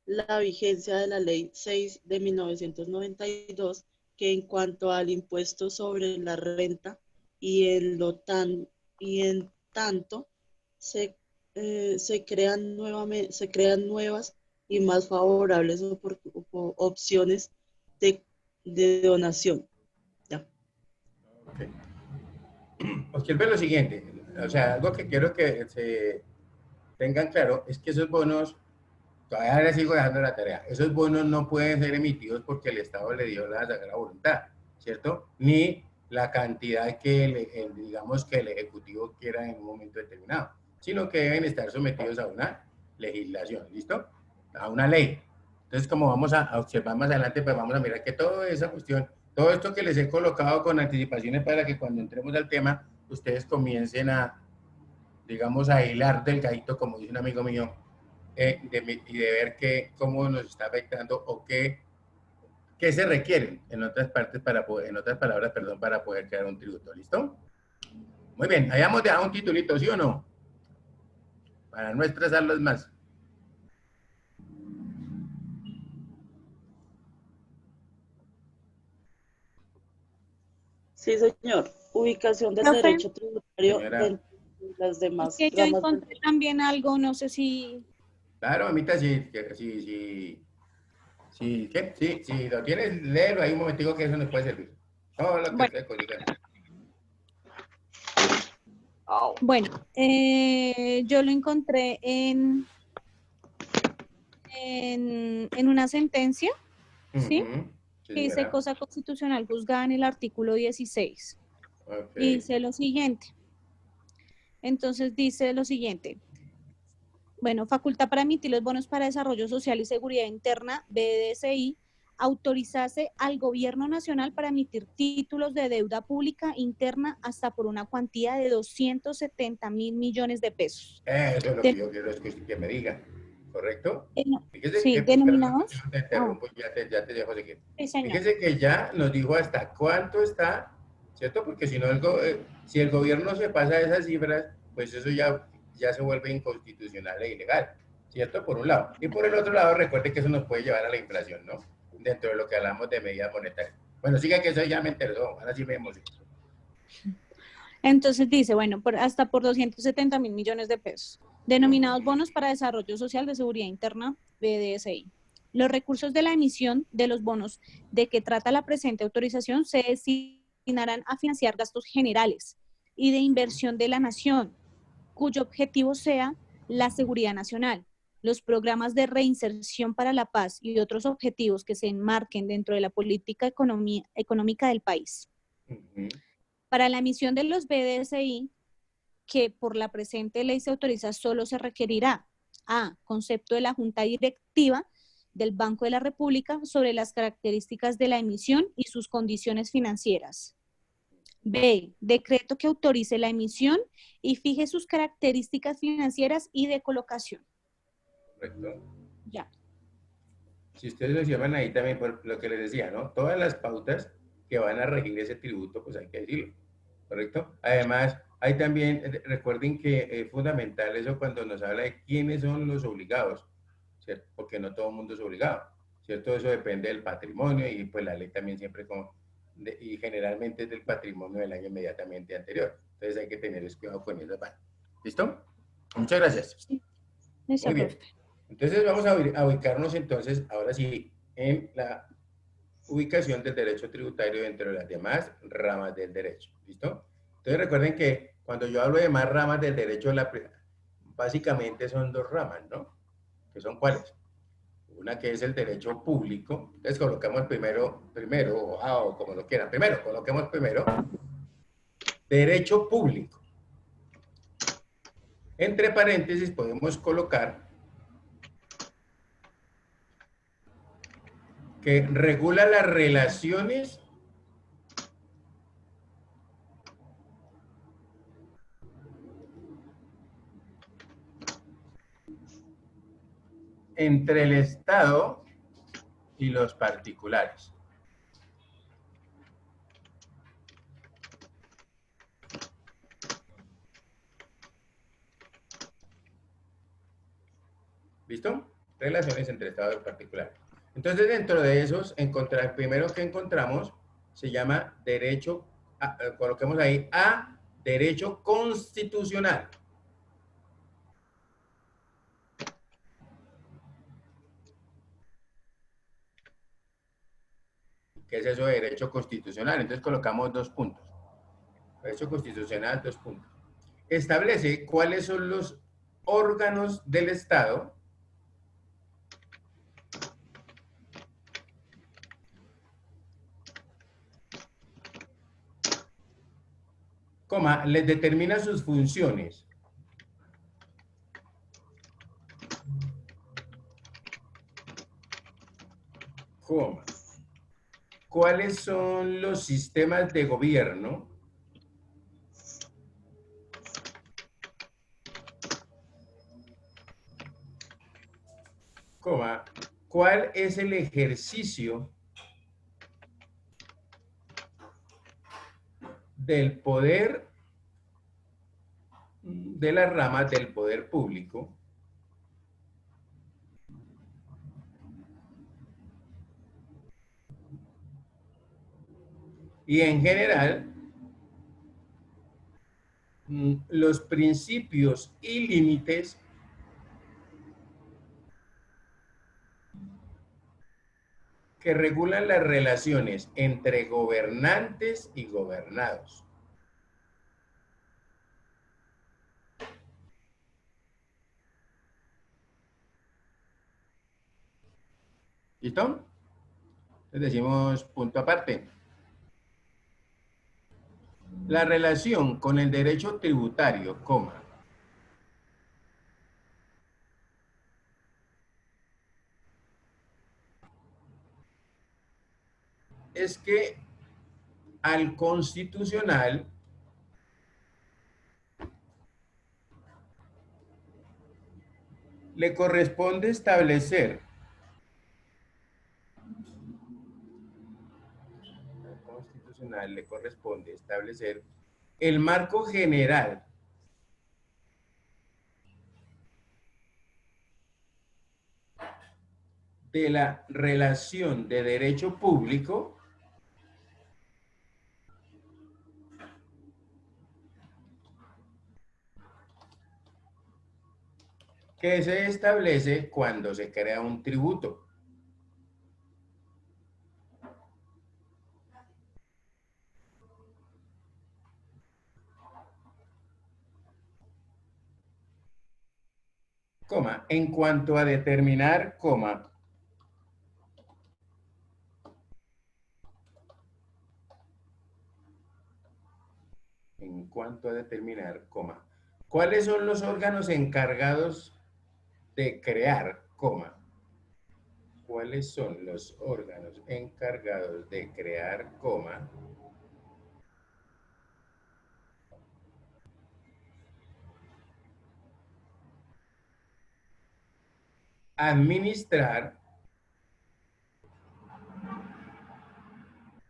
la vigencia de la Ley 6 de 1992, que en cuanto al impuesto sobre la renta y en tanto se crean nuevas y más favorables opciones de donación. Ya. Okay. Observe lo siguiente, o sea, algo que quiero que se tengan claro es que esos bonos, todavía les sigo dejando la tarea, esos bonos no pueden ser emitidos porque el Estado le dio la sagrada voluntad, ¿cierto? Ni la cantidad que digamos que el Ejecutivo quiera en un momento determinado, sino que deben estar sometidos a una legislación, ¿listo? A una ley. Entonces, como vamos a observar más adelante, pues vamos a mirar que toda esa cuestión, todo esto que les he colocado con anticipaciones para que cuando entremos al tema, ustedes comiencen a, digamos, a hilar delgadito, como dice un amigo mío, y de ver cómo nos está afectando o qué se requieren en otras partes en otras palabras, perdón, para poder crear un tributo. ¿Listo? Muy bien, hayamos dejado un titulito, ¿sí o no? Para no estresarlos más. Sí, señor. Ubicación del Profe. derecho tributario Señora. dentro de las demás Es que yo ramas encontré también algo, no sé si... Claro, mamita, sí, si lo tienes, léelo ahí un momentico que eso nos puede servir. Todo lo que Bueno. ustedes consigan. Bueno, yo lo encontré en una sentencia, ¿sí? Sí, Que dice señora. cosa constitucional juzgada en el artículo 16. Ok. Y dice lo siguiente. Entonces dice lo siguiente. Bueno, facultad para emitir los bonos para desarrollo social y seguridad interna, BDSI, autorizarse al gobierno nacional para emitir títulos de deuda pública interna hasta por una cuantía de 270.000 millones de pesos. Eso es lo que yo quiero es que me diga, ¿correcto? Fíjese Sí, que, denominados. perdón, te interrumpo, ya te dejo seguir. Sí, señor. Fíjese que ya nos dijo hasta cuánto está, ¿cierto? Porque si no, si el gobierno se pasa de esas cifras, pues eso ya se vuelve inconstitucional e ilegal, ¿cierto? Por un lado. Y por el otro lado, recuerde que eso nos puede llevar a la inflación, ¿no? Dentro de lo que hablamos de medidas monetarias. Bueno, siga que eso ya me interesó, ahora sí me emociono. Entonces dice, bueno, hasta por 270.000 millones de pesos, denominados bonos para desarrollo social de seguridad interna, BDSI. Los recursos de la emisión de los bonos de que trata la presente autorización se destinarán a financiar gastos generales y de inversión de la nación, cuyo objetivo sea la seguridad nacional, los programas de reinserción para la paz y otros objetivos que se enmarquen dentro de la política económica del país. Para la emisión de los BDSI, que por la presente ley se autoriza, solo se requerirá: A, concepto de la Junta Directiva del Banco de la República sobre las características de la emisión y sus condiciones financieras. B, decreto que autorice la emisión y fije sus características financieras y de colocación. Correcto. Ya. Si ustedes lo llevan ahí también, por lo que les decía, ¿no? Todas las pautas que van a regir ese tributo, pues hay que decirlo, ¿correcto? Además, hay también, recuerden que es fundamental eso cuando nos habla de quiénes son los obligados, ¿cierto? Porque no todo el mundo es obligado, ¿cierto? Eso depende del patrimonio y pues la ley también siempre y generalmente es del patrimonio del año inmediatamente anterior. Entonces hay que tener cuidado con eso. ¿Listo? Muchas gracias. Sí. Muy bien. Entonces vamos a ubicarnos entonces, ahora sí, en la ubicación del derecho tributario dentro de las demás ramas del derecho. ¿Listo? Entonces recuerden que cuando yo hablo de más ramas del derecho, básicamente son dos ramas, ¿no? ¿Que son cuáles? Una que es el derecho público. Entonces colocamos primero, o como lo quieran. Primero, coloquemos primero derecho público. Entre paréntesis podemos colocar que regula las relaciones entre el Estado y los particulares. ¿Listo? Relaciones entre Estado y particulares. Entonces, dentro de esos, el primero que encontramos se llama derecho, coloquemos ahí, a derecho constitucional. ¿Qué es eso de derecho constitucional? Entonces colocamos 2 puntos. Derecho constitucional, 2 puntos. Establece cuáles son los órganos del Estado coma, les determina sus funciones. Coma. ¿Cuáles son los sistemas de gobierno? Coma. ¿Cuál es el ejercicio del poder, de las ramas del poder público? Y en general, los principios y límites que regulan las relaciones entre gobernantes y gobernados. ¿Listo? Entonces decimos punto aparte. La relación con el derecho tributario, coma, es que al constitucional le corresponde establecer el marco general de la relación de derecho público que se establece cuando se crea un tributo. Coma, en cuanto a determinar, coma, ¿cuáles son los órganos encargados de crear, coma? ¿Cuáles son los órganos encargados de crear, coma, administrar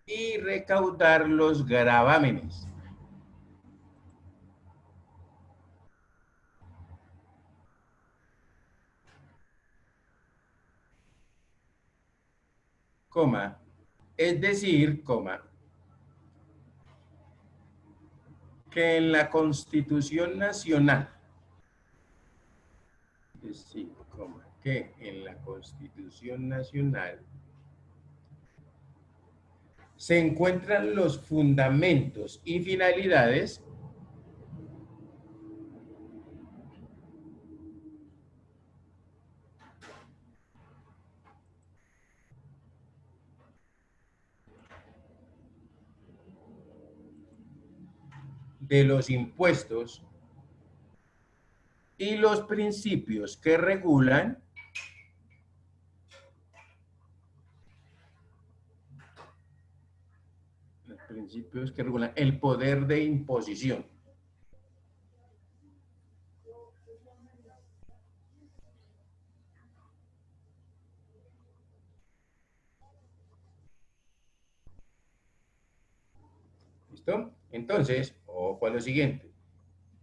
y recaudar los gravámenes? Coma, es decir, coma, que en la Constitución Nacional, es decir, coma, que en la Constitución Nacional se encuentran los fundamentos y finalidades de los impuestos y los principios que regulan Principios que regulan el poder de imposición. ¿Listo? Entonces, ojo a lo siguiente.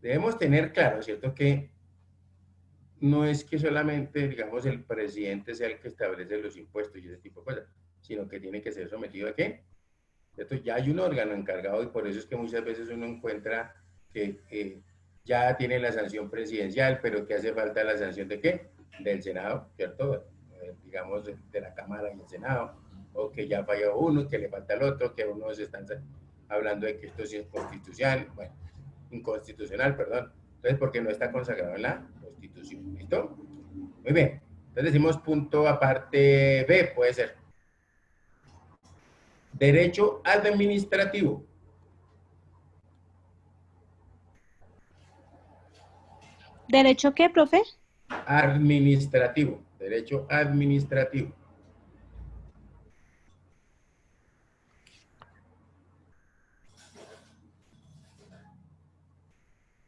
Debemos tener claro, ¿cierto? Que no es que solamente, digamos, el presidente sea el que establece los impuestos y ese tipo de cosas, sino que tiene que ser sometido a ¿qué? ¿Cierto? Ya hay un órgano encargado y por eso es que muchas veces uno encuentra que ya tiene la sanción presidencial, pero que hace falta la sanción ¿de qué? Del Senado, ¿cierto? Digamos, de la Cámara y el Senado, o que ya falló uno, que le falta el otro, que unos están hablando de que esto sí es constitucional, bueno, inconstitucional, perdón. Entonces, porque no está consagrado en la Constitución. ¿Listo? Muy bien. Entonces decimos punto aparte B, puede ser. Derecho administrativo. ¿Derecho qué, profe? Administrativo. Derecho administrativo.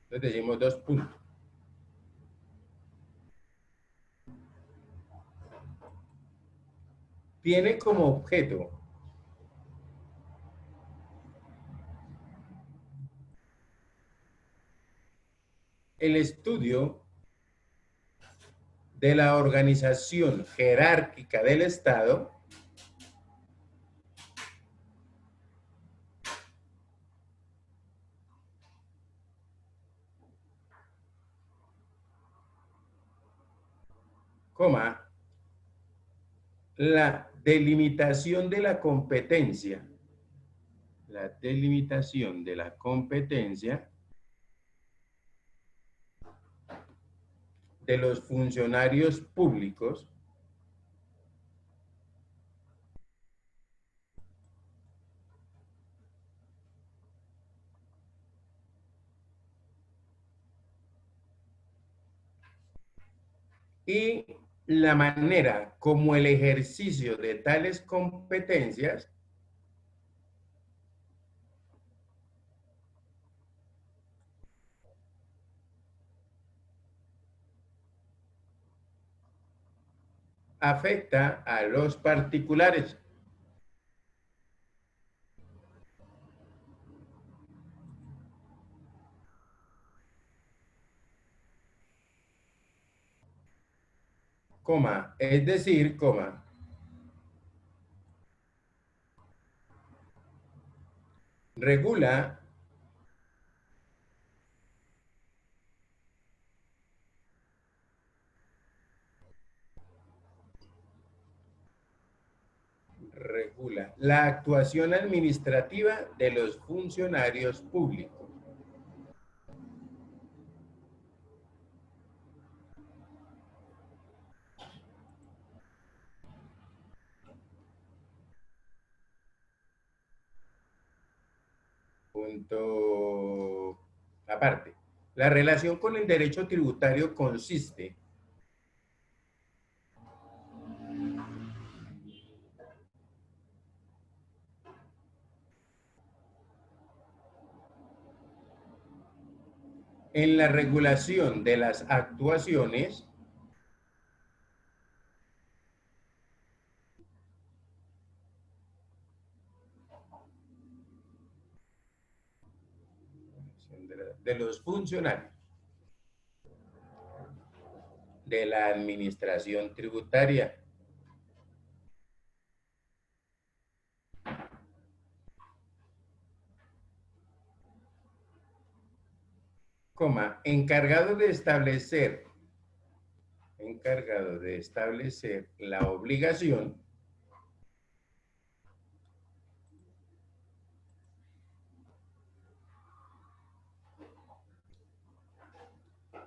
Entonces decimos 2 puntos. Tiene como objeto el estudio de la organización jerárquica del Estado coma, la delimitación de la competencia de los funcionarios públicos y la manera como el ejercicio de tales competencias afecta a los particulares. Coma, es decir, coma, regula la actuación administrativa de los funcionarios públicos. Punto aparte. La relación con el derecho tributario consiste en la regulación de las actuaciones de los funcionarios de la administración tributaria, coma, encargado de establecer la obligación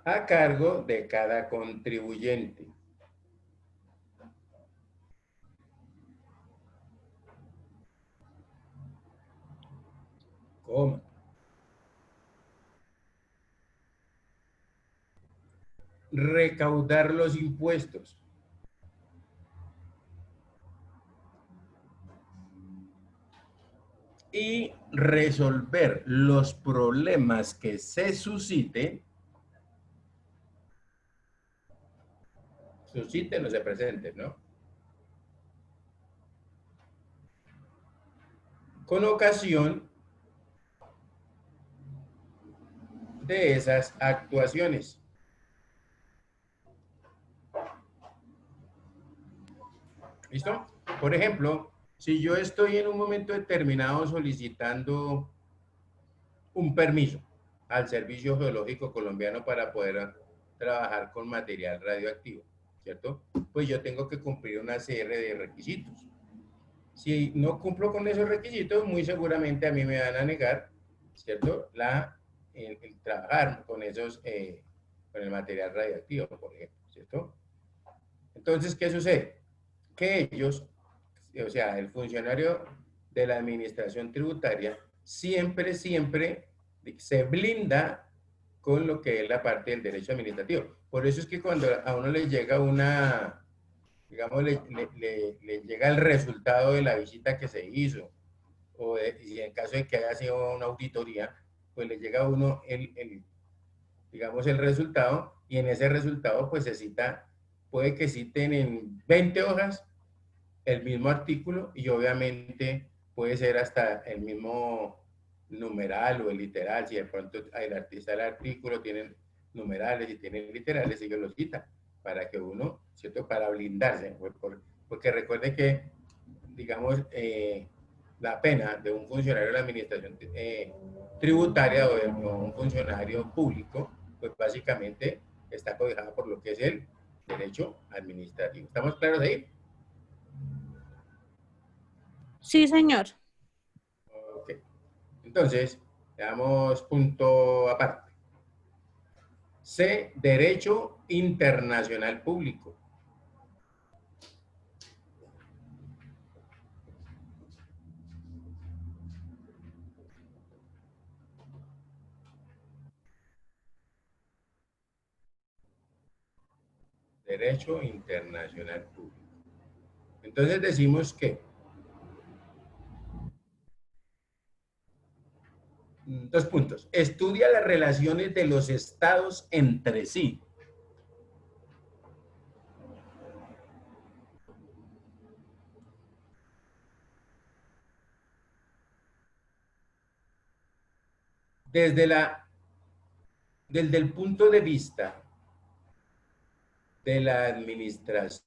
a cargo de cada contribuyente. Coma. Recaudar los impuestos. y resolver los problemas que se susciten o se presenten, ¿no? Con ocasión de esas actuaciones. ¿Listo? Por ejemplo, si yo estoy en un momento determinado solicitando un permiso al Servicio Geológico Colombiano para poder trabajar con material radioactivo, ¿cierto? Pues yo tengo que cumplir una serie de requisitos. Si no cumplo con esos requisitos, muy seguramente a mí me van a negar, ¿cierto? El trabajar con con el material radioactivo, por ejemplo, ¿cierto? Entonces, ¿qué sucede? Que ellos, o sea, el funcionario de la administración tributaria, siempre se blinda con lo que es la parte del derecho administrativo. Por eso es que cuando a uno le llega digamos, le llega el resultado de la visita que se hizo, y en caso de que haya sido una auditoría, pues le llega a uno digamos, el resultado, y en ese resultado pues puede que citen en 20 hojas el mismo artículo, y obviamente puede ser hasta el mismo numeral o el literal. Si de pronto el artículo tienen numerales y tienen literales, ellos los citan para que uno, ¿cierto? Para blindarse, porque recuerde que, digamos, la pena de un funcionario de la administración tributaria o de un funcionario público, pues básicamente está cobijada por lo que es el derecho administrativo. ¿Estamos claros ahí? Sí, señor. Ok. Entonces, le damos punto aparte. C, Derecho Internacional Público. Derecho Internacional Público. Entonces decimos que dos puntos. Estudia las relaciones de los estados entre sí. Desde el punto de vista de la administración.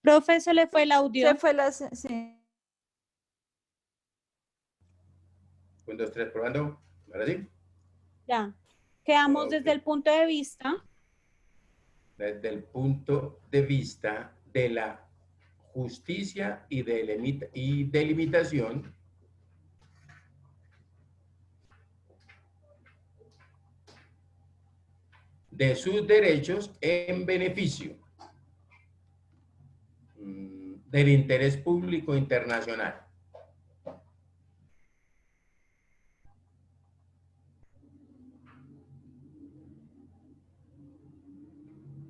Profe, se le fue el audio. Se fue sí. 1, 2, 3, probando. Ahora sí. Ya. Quedamos Ok. desde el punto de vista Desde el punto de vista de la justicia y delimitación de sus derechos en beneficio del interés público internacional.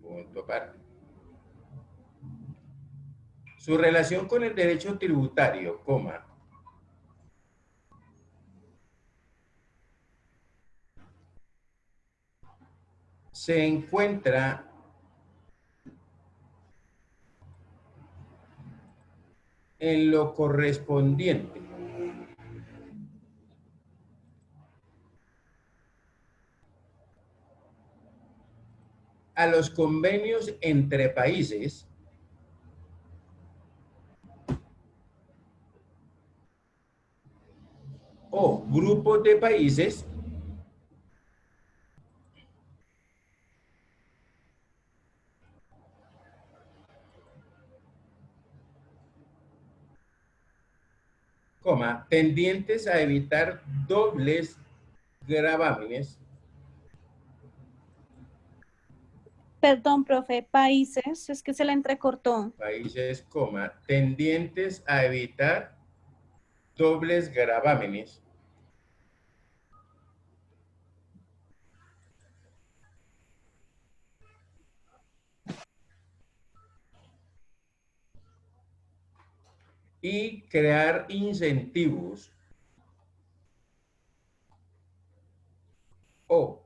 Punto aparte. Su relación con el derecho tributario, coma, se encuentra en lo correspondiente a los convenios entre países o grupos de países tendientes a evitar dobles gravámenes. Perdón, profe, países, es que se le entrecortó. Países, tendientes a evitar dobles gravámenes y crear incentivos o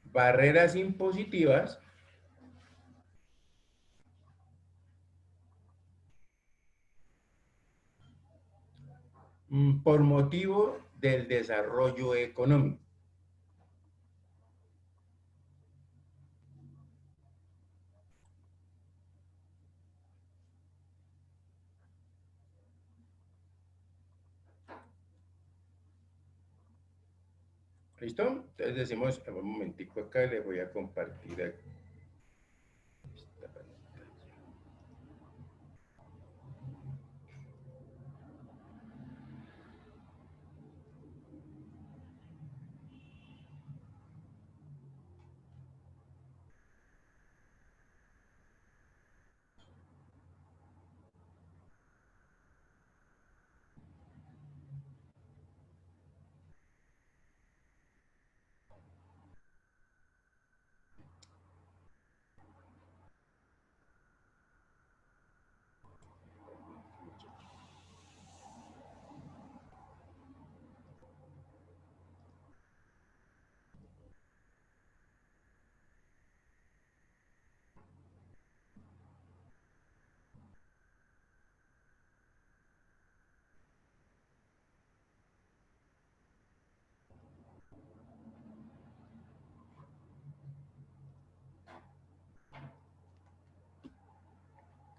barreras impositivas por motivo del desarrollo económico. ¿Listo? Entonces decimos, un momentico acá, le voy a compartir aquí.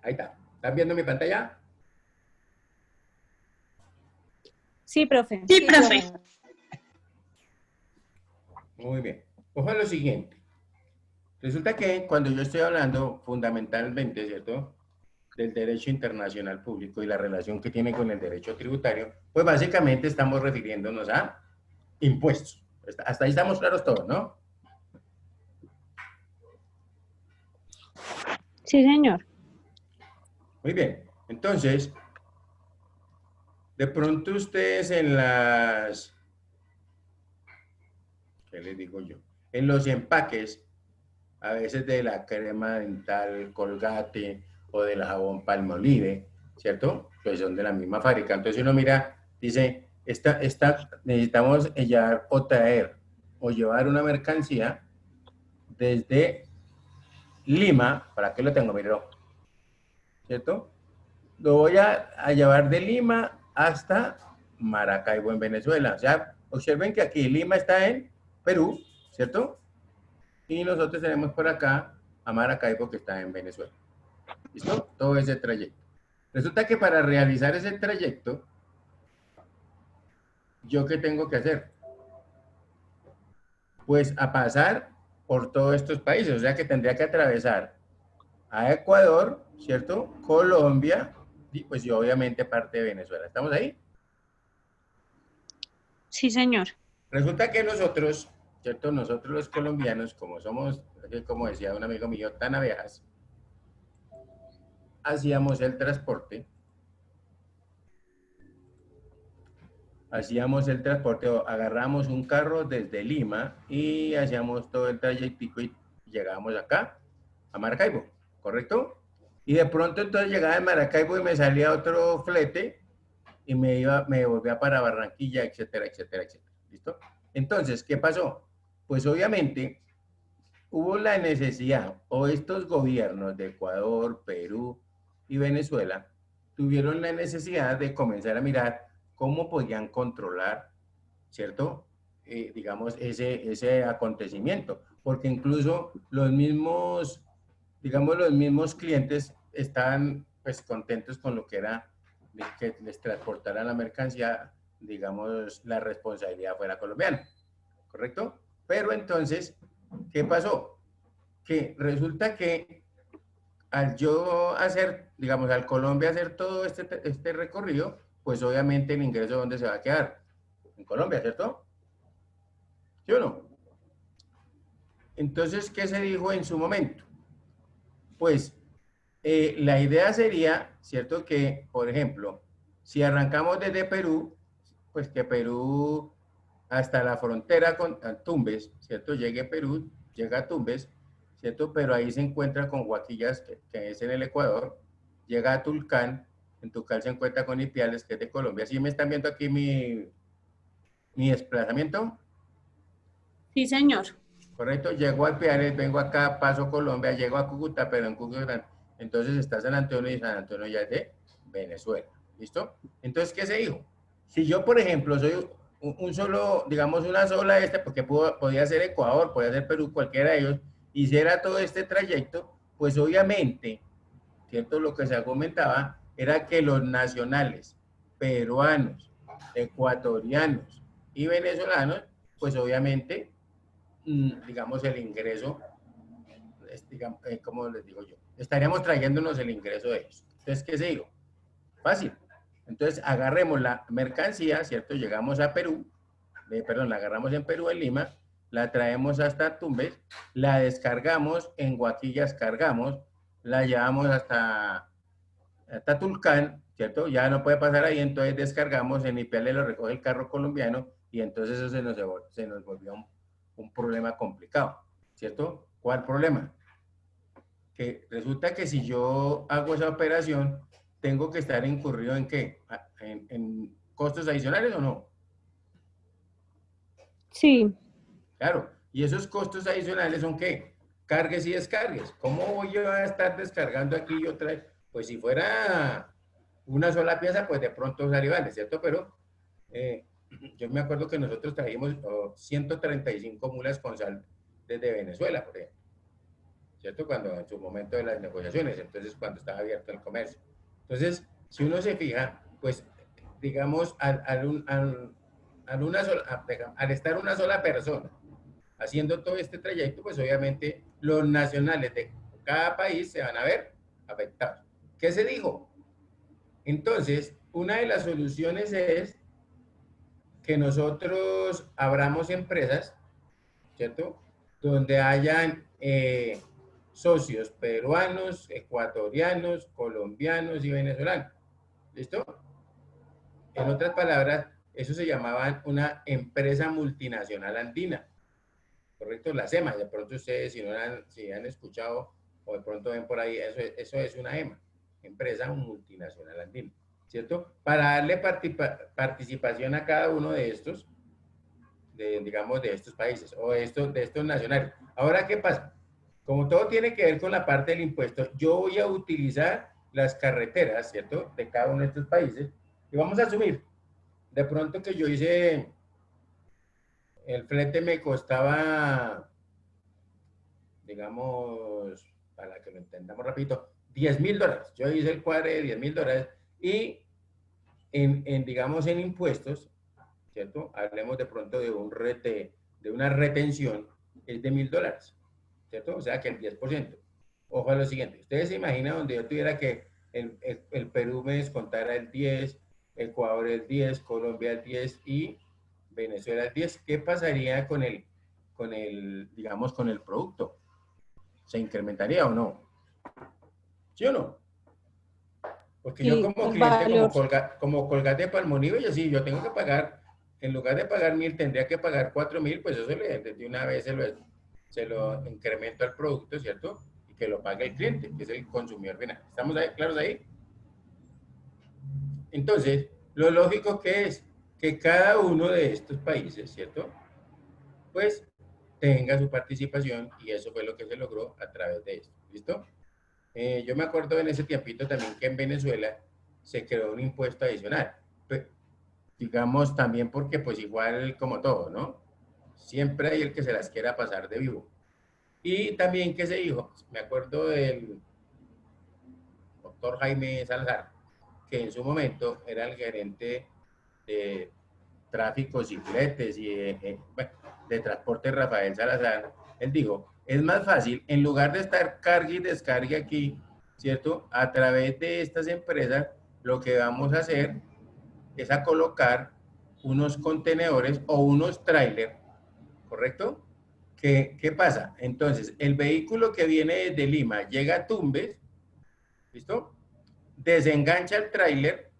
Ahí está. ¿Están viendo mi pantalla? Sí, profe. Sí, profe. Muy bien. Ojo a lo siguiente. Resulta que cuando yo estoy hablando fundamentalmente, ¿cierto?, del derecho internacional público y la relación que tiene con el derecho tributario, pues básicamente estamos refiriéndonos a impuestos. Hasta ahí estamos claros todos, ¿no? Sí, señor. Muy bien. Entonces, de pronto ustedes en las, ¿qué les digo yo? En los empaques, a veces de la crema dental Colgate o del jabón Palmolive, ¿cierto? Pues son de la misma fábrica. Entonces uno mira, dice, necesitamos llevar o traer o llevar una mercancía desde Lima, ¿para qué lo tengo? Míralo, ¿cierto? Lo voy a llevar de Lima hasta Maracaibo en Venezuela. O sea, observen que aquí Lima está en Perú, ¿cierto? Y nosotros tenemos por acá a Maracaibo, que está en Venezuela. ¿Listo? Todo ese trayecto. Resulta que para realizar ese trayecto, ¿yo qué tengo que hacer? Pues a pasar por todos estos países. O sea que tendría que atravesar a Ecuador, ¿cierto? Colombia y pues y obviamente parte de Venezuela. ¿Estamos ahí? Sí, señor. Resulta que nosotros, ¿cierto? Nosotros los colombianos, como somos, como decía un amigo mío, tan abejas, hacíamos el transporte, o agarramos un carro desde Lima y hacíamos todo el trayecto y llegábamos acá, a Maracaibo, ¿correcto? Y de pronto entonces llegaba de Maracaibo y me salía otro flete y me volvía para Barranquilla, etcétera, etcétera, etcétera. ¿Listo? Entonces, ¿qué pasó? Pues obviamente hubo la necesidad, o estos gobiernos de Ecuador, Perú y Venezuela tuvieron la necesidad de comenzar a mirar cómo podían controlar, ¿cierto? Digamos, ese acontecimiento, porque incluso los mismos, digamos, los mismos clientes estaban pues contentos con lo que era que les transportara la mercancía, digamos, la responsabilidad fuera colombiana, ¿correcto? Pero entonces, ¿qué pasó? Que resulta que al yo hacer, digamos, al Colombia hacer todo este recorrido, pues obviamente el ingreso, ¿dónde se va a quedar? En Colombia, ¿cierto? ¿Sí o no? Entonces, ¿qué se dijo en su momento? Pues la idea sería, ¿cierto? Que, por ejemplo, si arrancamos desde Perú, pues que Perú hasta la frontera con Tumbes, ¿cierto? Llegue a Perú, llega a Tumbes, ¿cierto? Pero ahí se encuentra con Guaquillas, que es en el Ecuador, llega a Tulcán, en Tucal se encuentra con Ipiales, que es de Colombia. ¿Sí me están viendo aquí mi desplazamiento? Sí, señor. Correcto, llego a Ipiales, vengo acá, paso Colombia, llego a Cúcuta, pero en Cúcuta, entonces está San Antonio y San Antonio ya es de Venezuela. ¿Listo? Entonces, ¿qué se dijo? Si yo, por ejemplo, soy un solo, digamos, una sola porque podía ser Ecuador, podía ser Perú, cualquiera de ellos, hiciera todo este trayecto, pues obviamente, ¿cierto? Lo que se argumentaba era que los nacionales peruanos, ecuatorianos y venezolanos, pues obviamente, digamos, el ingreso, digamos, ¿cómo les digo yo? Estaríamos trayéndonos el ingreso de ellos. Entonces, ¿qué se dijo? Fácil. Entonces, agarremos la mercancía, ¿cierto? Llegamos a Perú, perdón, la agarramos en Perú, en Lima, la traemos hasta Tumbes, la descargamos, en Guaquillas cargamos, la llevamos hasta Tulcán, ¿cierto? Ya no puede pasar ahí, entonces descargamos, en Ipiales lo recoge el carro colombiano y entonces eso se nos volvió un problema complicado, ¿cierto? ¿Cuál problema? Que resulta que si yo hago esa operación, tengo que estar incurrido en qué? ¿En costos adicionales o no? Sí. Claro, y esos costos adicionales son ¿qué? Cargues y descargues. ¿Cómo voy yo a estar descargando aquí y otra vez? Pues si fuera una sola pieza, pues de pronto sale, ¿cierto? Pero yo me acuerdo que nosotros trajimos 135 mulas con sal desde Venezuela, por ejemplo, ¿cierto? Cuando en su momento de las negociaciones, entonces cuando estaba abierto el comercio. Entonces, si uno se fija, pues digamos, al estar una sola persona haciendo todo este trayecto, pues obviamente los nacionales de cada país se van a ver afectados. ¿Qué se dijo? Entonces, una de las soluciones es que nosotros abramos empresas, ¿cierto? Donde hayan socios peruanos, ecuatorianos, colombianos y venezolanos. ¿Listo? En otras palabras, eso se llamaba una empresa multinacional andina. ¿Correcto? Las EMA. De pronto ustedes, si han escuchado o de pronto ven por ahí, eso es una EMA, empresa multinacional andina, ¿cierto? Para darle participación a cada uno de estos, digamos, de estos países o de estos nacionales. Ahora, ¿qué pasa? Como todo tiene que ver con la parte del impuesto, yo voy a utilizar las carreteras, ¿cierto? De cada uno de estos países y vamos a asumir, de pronto que yo hice, el flete me costaba, digamos, para que lo entendamos rapidito, $10,000. Yo hice el cuadre de $10,000 y digamos, en impuestos, ¿cierto? Hablemos de pronto de una retención, es de $1,000, ¿cierto? O sea que el 10%. Ojo a lo siguiente, ustedes se imaginan donde yo tuviera que el Perú me descontara el 10, Ecuador el 10, Colombia el 10 y Venezuela el 10. ¿Qué pasaría con digamos, con el producto? ¿Se incrementaría o no? ¿Sí o no? Porque sí, yo como cliente, como Colgate-Palmolive, yo tengo que pagar, en lugar de pagar 1,000, tendría que pagar 4,000, pues eso de una vez se lo incremento al producto, ¿cierto? Y que lo pague el cliente, que es el consumidor final. ¿Estamos claros ahí? Entonces, lo lógico que es que cada uno de estos países, ¿cierto? Pues tenga su participación y eso fue lo que se logró a través de esto. ¿Listo? Yo me acuerdo en ese tiempito también que en Venezuela se creó un impuesto adicional. Pues, digamos también porque pues igual como todo, ¿no? Siempre hay el que se las quiera pasar de vivo. Y también que se dijo, me acuerdo del doctor Jaime Salazar, que en su momento era el gerente de tráficos y fletes y de transporte Rafael Salazar. Él dijo, es más fácil, en lugar de estar cargue y descargue aquí, ¿cierto? A través de estas empresas, lo que vamos a hacer es a colocar unos contenedores o unos trailers, ¿correcto? ¿Qué pasa? Entonces, el vehículo que viene desde Lima llega a Tumbes, ¿listo? Desengancha el tráiler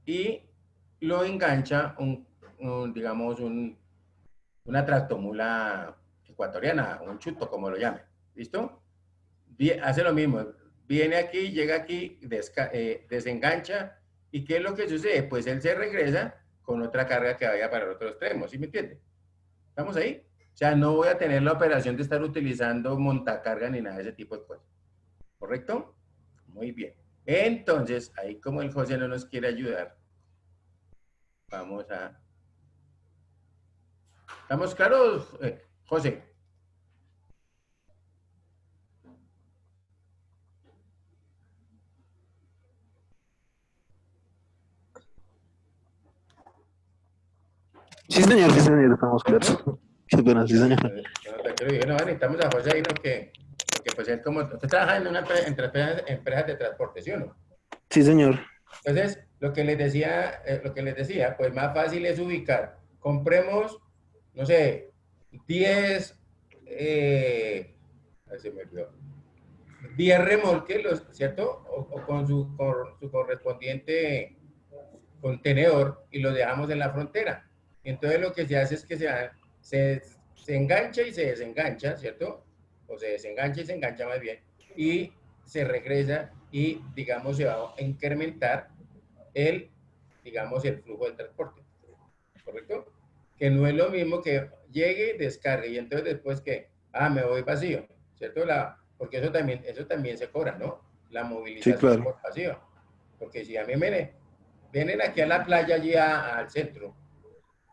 y lo engancha digamos, una tractomula ecuatoriana, un chuto, como lo llamen. ¿Listo? Hace lo mismo, viene aquí, llega aquí, desengancha, ¿y qué es lo que sucede? Pues él se regresa con otra carga que vaya para el otro extremo, ¿sí me entiende? ¿Estamos ahí? O sea, no voy a tener la operación de estar utilizando montacarga ni nada de ese tipo de cosas. ¿Correcto? Muy bien. Entonces, ahí como el José no nos quiere ayudar, vamos a... ¿Estamos claros, José? Sí, señor, estamos claros. Qué pena, sí, señor. No, necesitamos a José ahí porque pues él como... Usted trabaja en una empresa de transporte, ¿sí o no? Sí, señor. Entonces, lo que les decía, pues más fácil es ubicar. Compremos, no sé, 10, se me olvidó, 10 remolques, ¿cierto? O con su correspondiente contenedor y los dejamos en la frontera. Y entonces lo que se hace es que se engancha y se desengancha, ¿cierto? O se desengancha y se engancha más bien. Y se regresa y, digamos, se va a incrementar digamos, el flujo del transporte. ¿Correcto? Que no es lo mismo que llegue, descargue y entonces después que, me voy vacío, ¿cierto? Porque eso también se cobra, ¿no? La Sí, movilización claro. por vacío. Porque si a mí vienen aquí a la playa, allí al centro,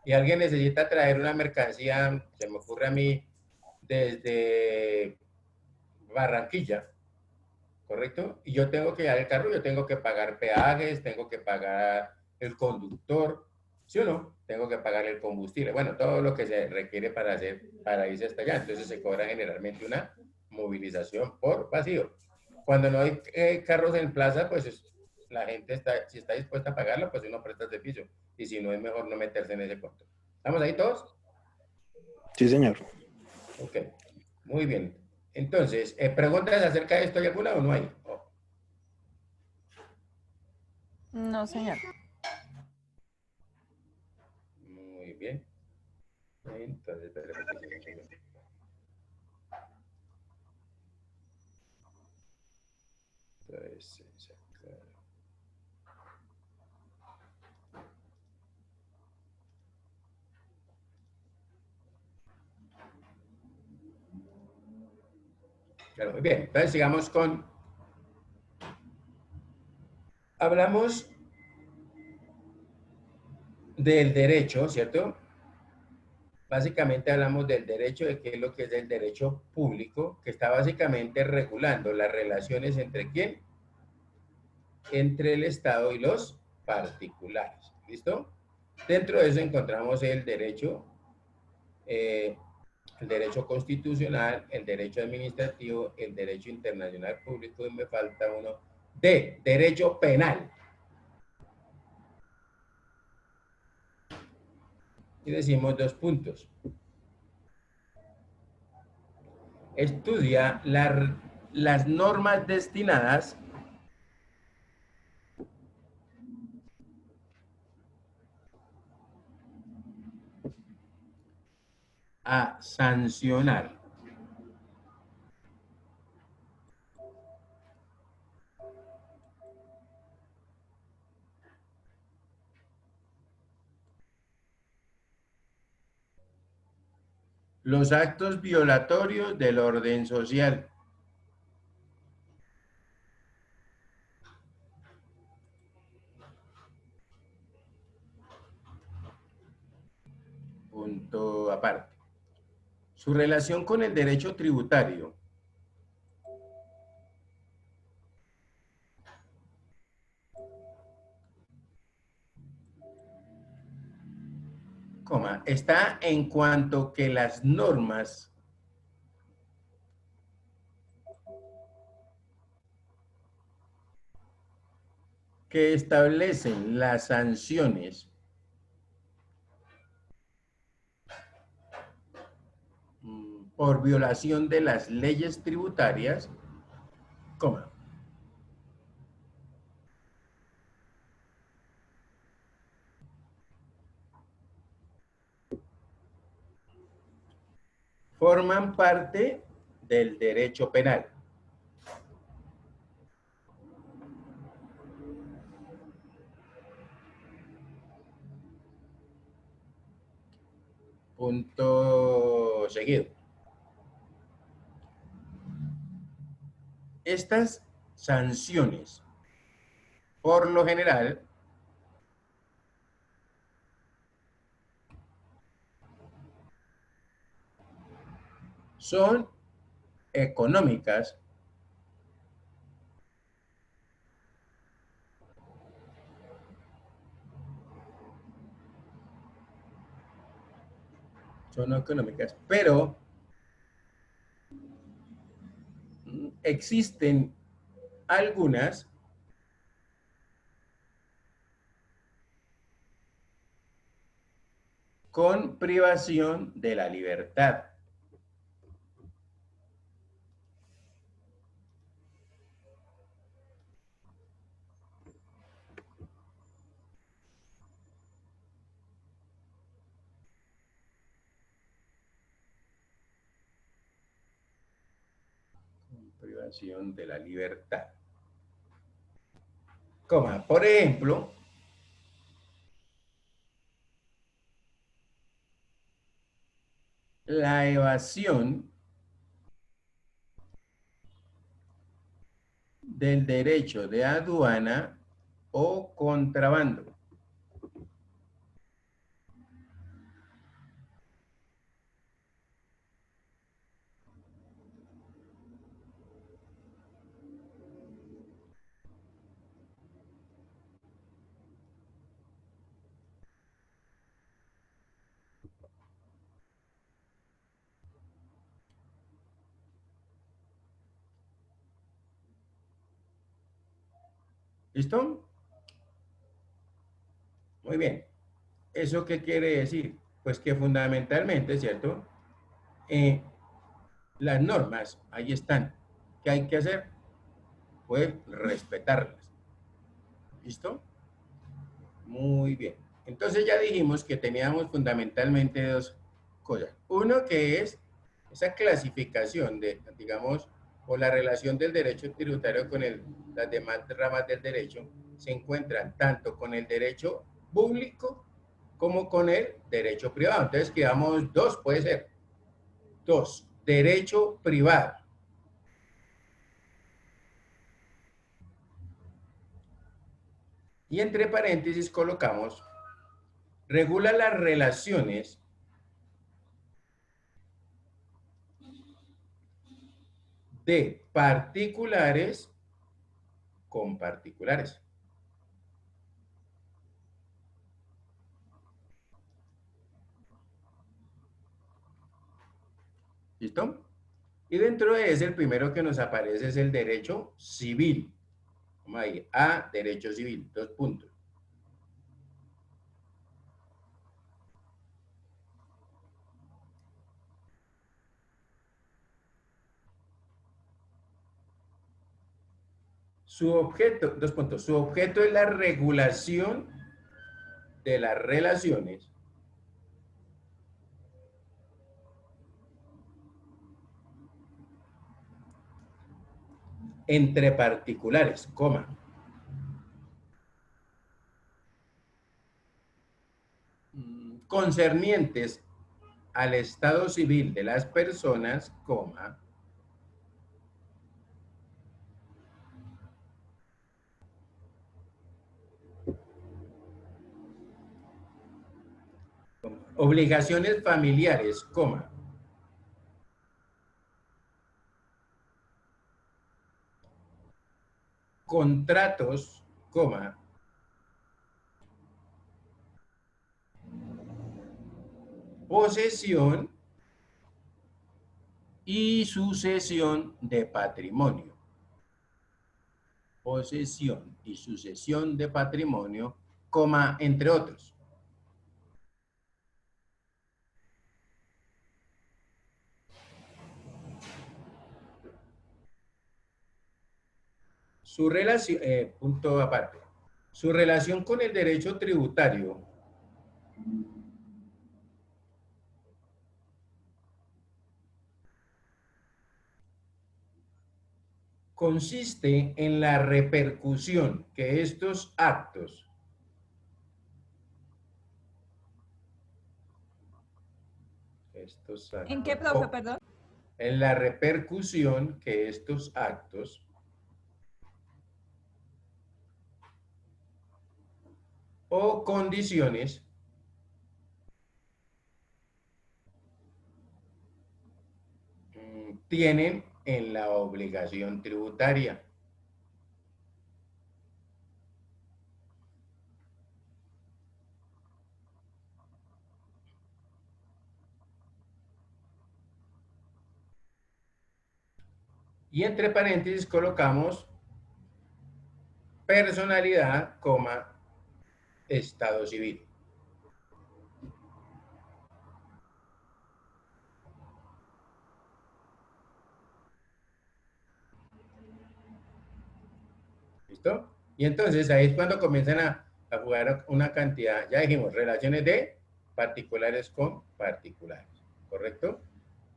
y alguien necesita traer una mercancía, se me ocurre a mí, desde Barranquilla, ¿correcto? Y yo tengo que llevar el carro, yo tengo que pagar peajes, tengo que pagar el conductor, ¿sí o no? Tengo que pagar el combustible, bueno, todo lo que se requiere para irse hasta allá. Entonces se cobra generalmente una movilización por vacío. Cuando no hay carros en plaza, pues la gente si está dispuesta a pagarlo, pues uno presta el servicio. Y si no, es mejor no meterse en ese cuento. ¿Estamos ahí todos? Sí, señor. Ok, muy bien. Entonces, ¿preguntas acerca de esto hay alguna o no hay? No, señor. Muy bien. Entonces, espérame que se me olvidó. Entonces, sacar. Claro, muy bien. Entonces, sigamos con... Hablamos del derecho, ¿cierto? Básicamente hablamos del derecho, de qué es lo que es el derecho público, que está básicamente regulando las relaciones entre quién, entre el Estado y los particulares. ¿Listo? Dentro de eso encontramos el derecho constitucional, el derecho administrativo, el derecho internacional público y me falta uno de derecho penal. Y decimos 2 puntos. Estudia las normas destinadas a sancionar los actos violatorios del orden social. Punto aparte. Su relación con el derecho tributario. Está en cuanto que las normas que establecen las sanciones por violación de las leyes tributarias, forman parte del derecho penal. Punto seguido. Estas sanciones, por lo general, son económicas pero existen algunas con privación de la libertad. Con privación de la libertad. Coma, por ejemplo, la evasión del derecho de aduana o contrabando. ¿Listo? Muy bien. ¿Eso qué quiere decir? Pues que fundamentalmente, ¿cierto? Las normas, ahí están. ¿Qué hay que hacer? Pues respetarlas. ¿Listo? Muy bien. Entonces ya dijimos que teníamos fundamentalmente dos cosas. Uno que es esa clasificación de, digamos, o la relación del derecho tributario con las demás ramas del derecho, se encuentran tanto con el derecho público como con el derecho privado. Entonces quedamos dos, puede ser. Dos, derecho privado. Y entre paréntesis colocamos, regula las relaciones de particulares con particulares. ¿Listo? Y dentro de ese, el primero que nos aparece es el derecho civil. Vamos a ir a derecho civil, 2 puntos. Su objeto, 2 puntos, su objeto es la regulación de las relaciones entre particulares, coma. Concernientes al estado civil de las personas, coma. Obligaciones familiares, coma. Contratos, coma. Posesión y sucesión de patrimonio. Posesión y sucesión de patrimonio, coma, entre otros. Su relación, punto aparte, su relación con el derecho tributario consiste en la repercusión que estos actos estos actos, ¿En qué, profe, perdón? en la repercusión que estos actos o condiciones tienen en la obligación tributaria. Y entre paréntesis colocamos personalidad, coma, estado civil. ¿Listo? Y entonces ahí es cuando comienzan a jugar una cantidad, ya dijimos, relaciones de particulares con particulares, ¿correcto?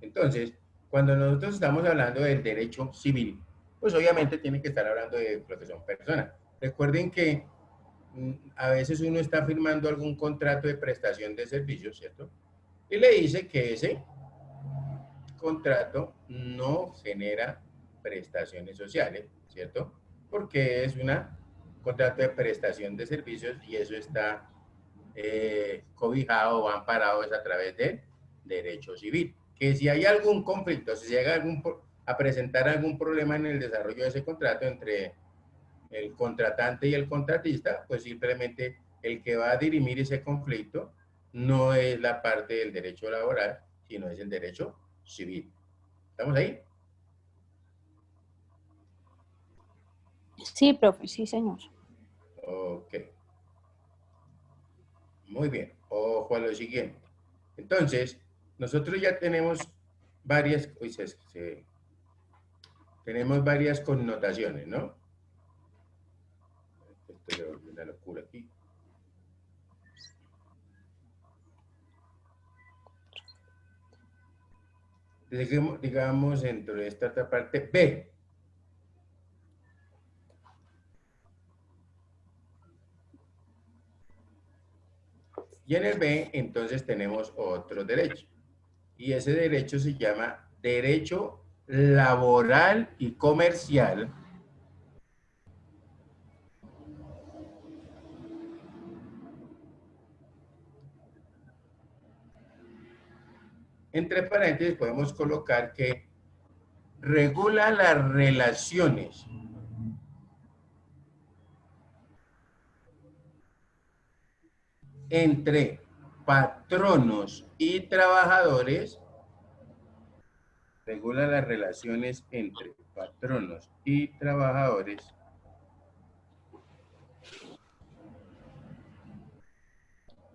Entonces, cuando nosotros estamos hablando del derecho civil, pues obviamente tiene que estar hablando de lo que son personas. Recuerden que a veces uno está firmando algún contrato de prestación de servicios, ¿cierto? Y le dice que ese contrato no genera prestaciones sociales, ¿cierto? Porque es un contrato de prestación de servicios y eso está cobijado o amparado es a través del derecho civil. Que si hay algún conflicto, si se llega a presentar algún problema en el desarrollo de ese contrato entre el contratante y el contratista, pues simplemente el que va a dirimir ese conflicto no es la parte del derecho laboral, sino es el derecho civil. ¿Estamos ahí? Sí, profe, sí, señor. Ok. Muy bien. Ojo a lo siguiente. Entonces, nosotros ya tenemos varias, tenemos varias connotaciones, ¿no? Esto es una locura aquí. Digamos, dentro de esta otra parte, B. Y en el B, entonces, tenemos otro derecho. Y ese derecho se llama derecho laboral y comercial entre paréntesis podemos colocar que regula las relaciones entre patronos y trabajadores, regula las relaciones entre patronos y trabajadores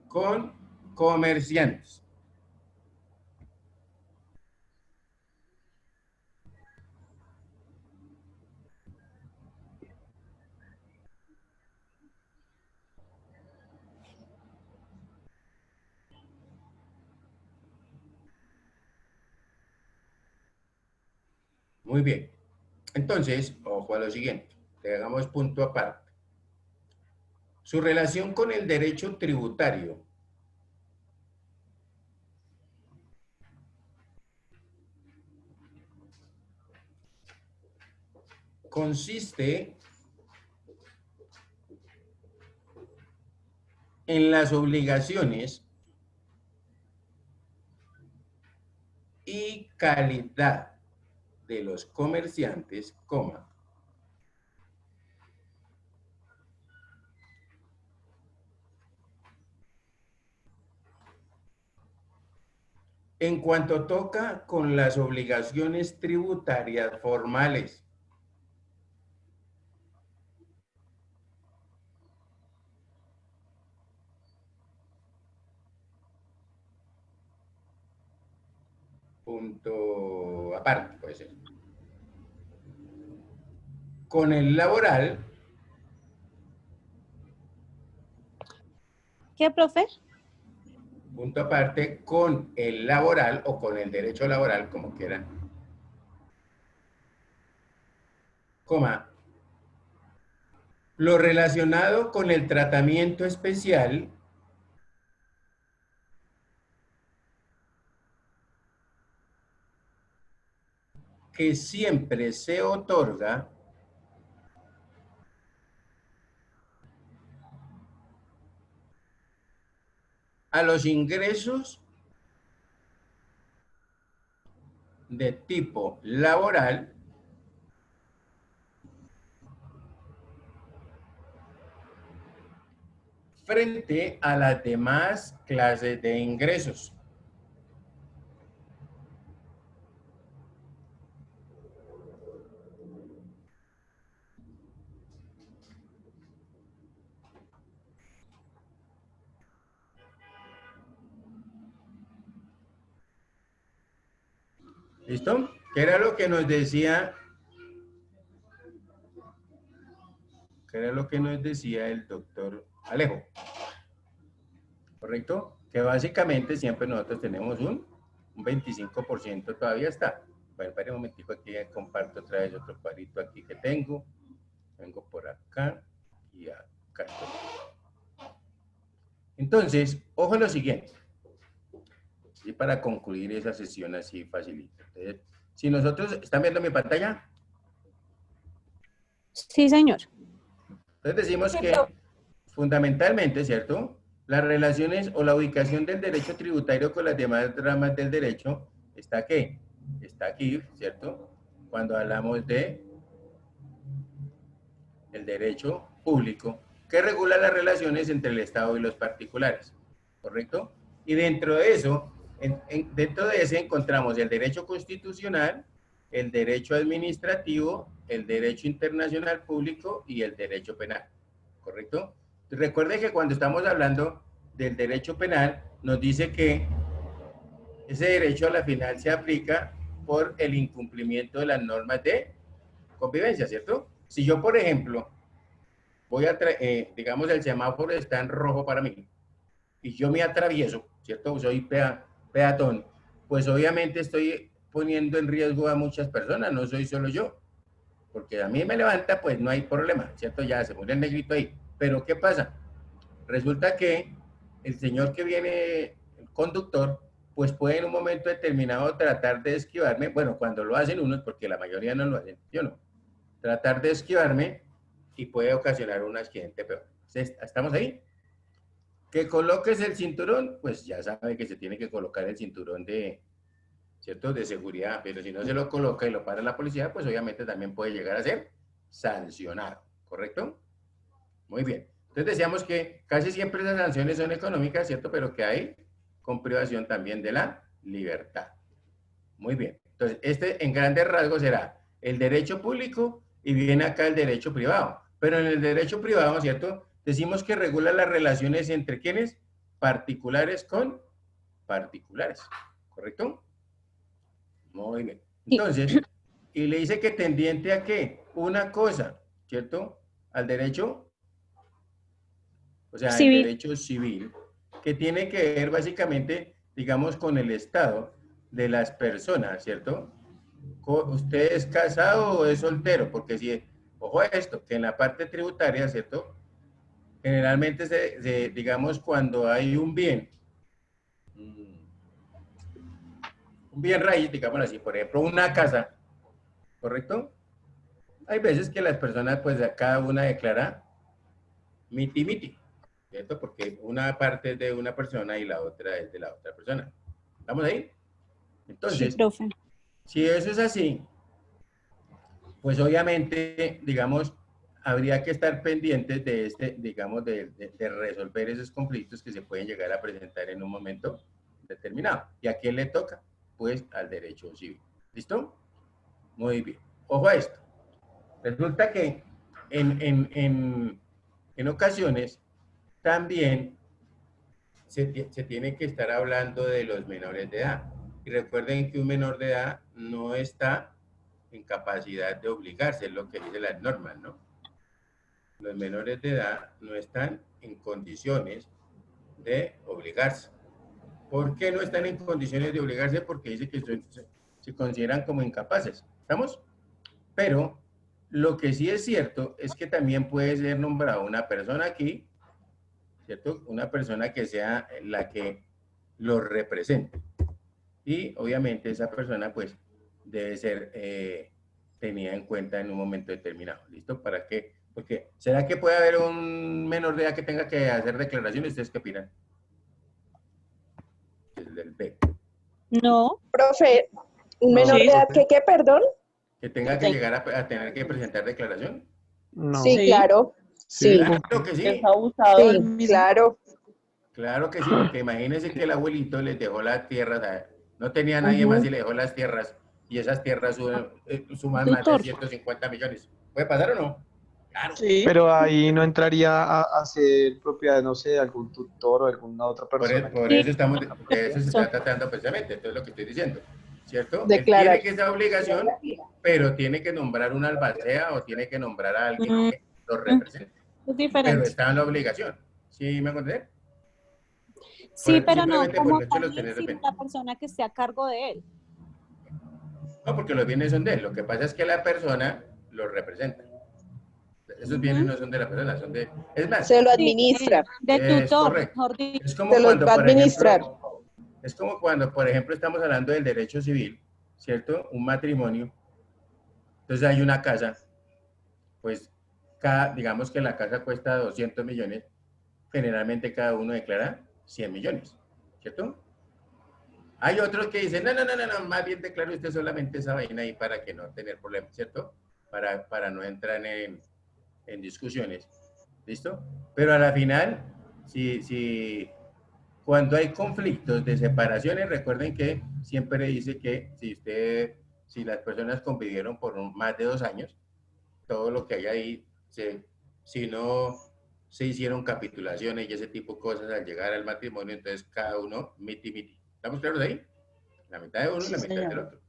con comerciantes. Muy bien. Entonces, ojo a lo siguiente. Le hagamos punto aparte. Su relación con el derecho tributario consiste en las obligaciones y calidad de los comerciantes, coma, en cuanto toca con las obligaciones tributarias formales. Punto aparte, puede ser. Con el laboral. ¿Qué, profe? Punto aparte, con el laboral o con el derecho laboral, como quieran. Coma. Lo relacionado con el tratamiento especial que siempre se otorga a los ingresos de tipo laboral frente a las demás clases de ingresos. ¿Listo? ¿Qué era lo que nos decía? ¿Qué era lo que nos decía el doctor Alejo? ¿Correcto? Que básicamente siempre nosotros tenemos un 25% todavía está. Bueno, espera un momentico aquí, comparto otra vez otro cuadrito aquí que tengo. Vengo por acá y acá. Entonces, ojo a lo siguiente. Y para concluir esa sesión así facilita. Entonces, si nosotros, ¿están viendo mi pantalla? Sí, señor. Entonces decimos que fundamentalmente, ¿cierto? Las relaciones o la ubicación del derecho tributario con las demás ramas del derecho está ¿qué? Está aquí, ¿cierto? Cuando hablamos de el derecho público que regula las relaciones entre el Estado y los particulares, ¿correcto? Y dentro de eso, dentro de ese encontramos el derecho constitucional, el derecho administrativo, el derecho internacional público y el derecho penal, ¿correcto? Recuerde que cuando estamos hablando del derecho penal, nos dice que ese derecho a la final se aplica por el incumplimiento de las normas de convivencia, ¿cierto? Si yo, por ejemplo, voy a, digamos, el semáforo está en rojo para mí, y yo me atravieso, ¿cierto? Soy peatón, pues obviamente estoy poniendo en riesgo a muchas personas, no soy solo yo, porque a mí me levanta, pues no hay problema, ¿cierto? Ya se muere el negrito ahí. Pero ¿qué pasa? Resulta que el señor que viene, el conductor, pues puede en un momento determinado tratar de esquivarme, bueno, cuando lo hacen unos, porque la mayoría no lo hacen, yo no, tratar de esquivarme y puede ocasionar un accidente peor. ¿Estamos ahí? Que coloques el cinturón, pues ya sabe que se tiene que colocar el cinturón de, ¿cierto? De seguridad, pero si no se lo coloca y lo para la policía, pues obviamente también puede llegar a ser sancionado, ¿correcto? Muy bien. Entonces decíamos que casi siempre las sanciones son económicas, ¿cierto? Pero que hay con privación también de la libertad. Muy bien. Entonces, este en grandes rasgos será el derecho público y viene acá el derecho privado. Pero en el derecho privado, ¿cierto? Decimos que regula las relaciones entre ¿quiénes? Particulares con particulares. ¿Correcto? Muy bien. Entonces, y le dice que tendiente a ¿qué? Una cosa, ¿cierto? Al derecho, o sea, el derecho civil, que tiene que ver básicamente, digamos, con el estado de las personas, ¿cierto? ¿Usted es casado o es soltero? Porque si, ojo a esto, que en la parte tributaria, ¿cierto? Generalmente, digamos, cuando hay un bien raíz, digamos así, por ejemplo, una casa, ¿correcto? Hay veces que las personas, pues, cada una declara miti-miti, ¿cierto? Porque una parte es de una persona y la otra es de la otra persona. ¿Estamos ahí? Entonces, sí, profe. Si eso es así, pues obviamente, digamos, habría que estar pendientes de digamos, de resolver esos conflictos que se pueden llegar a presentar en un momento determinado. ¿Y a quién le toca? Pues al derecho civil. ¿Listo? Muy bien. Ojo a esto. Resulta que en ocasiones también se tiene que estar hablando de los menores de edad. Y recuerden que un menor de edad no está en capacidad de obligarse, es lo que dicen las normas, ¿no? Los menores de edad no están en condiciones de obligarse. ¿Por qué no están en condiciones de obligarse? Porque dice que se consideran como incapaces. ¿Estamos? Pero lo que sí es cierto es que también puede ser nombrada una persona aquí, ¿cierto? Una persona que sea la que los represente. Y obviamente esa persona pues debe ser tenida en cuenta en un momento determinado. ¿Listo? ¿Para qué? Porque, ¿será que puede haber un menor de edad que tenga que hacer declaraciones? ¿Ustedes qué opinan? El del B. No, Profe, ¿un menor de Sí. edad que qué, perdón? ¿Que tenga que llegar a tener que presentar declaración? No. Sí, claro. Sí, Claro que sí. Es abusado del sí, mismo. claro. Claro que sí, porque imagínense que el abuelito les dejó las tierras, no tenía nadie más y le dejó las tierras, y esas tierras suman más de Tutor. 150 millones. ¿Puede pasar o no? Claro. Sí. Pero ahí no entraría a ser propiedad, no sé, de algún tutor o de alguna otra persona. Por eso estamos, de eso se está tratando precisamente, esto es lo que estoy diciendo, ¿cierto? Declarar. Él tiene que esa obligación, pero tiene que nombrar una albacea o tiene que nombrar a alguien que lo represente, es pero diferente. está en la obligación. ¿Sí me entender? Sí, pero no simplemente por como el hecho de los tal, tener sino la persona que esté a cargo de él. No, porque los bienes son de él. Lo que pasa es que la persona los representa. Esos bienes no son de la persona, son de... Es más, Se lo administra. De es tutor, correcto. mejor dicho. Es como Se los cuando, va a por administrar. ejemplo, es como cuando, por ejemplo, estamos hablando del derecho civil, ¿cierto? Un matrimonio. Entonces hay una casa, pues, digamos que la casa cuesta 200 millones, generalmente cada uno declara 100 millones, ¿cierto? Hay otros que dicen, no, más bien declare usted solamente esa vaina ahí para que no tener problemas, ¿cierto? Para no entrar en discusiones, ¿listo? Pero a la final, cuando hay conflictos de separaciones, recuerden que siempre dice que si las personas convivieron por más de 2 años, todo lo que hay ahí, si no se hicieron capitulaciones y ese tipo de cosas al llegar al matrimonio, entonces cada uno miti. ¿Estamos claros ahí? La mitad de uno y la mitad del otro.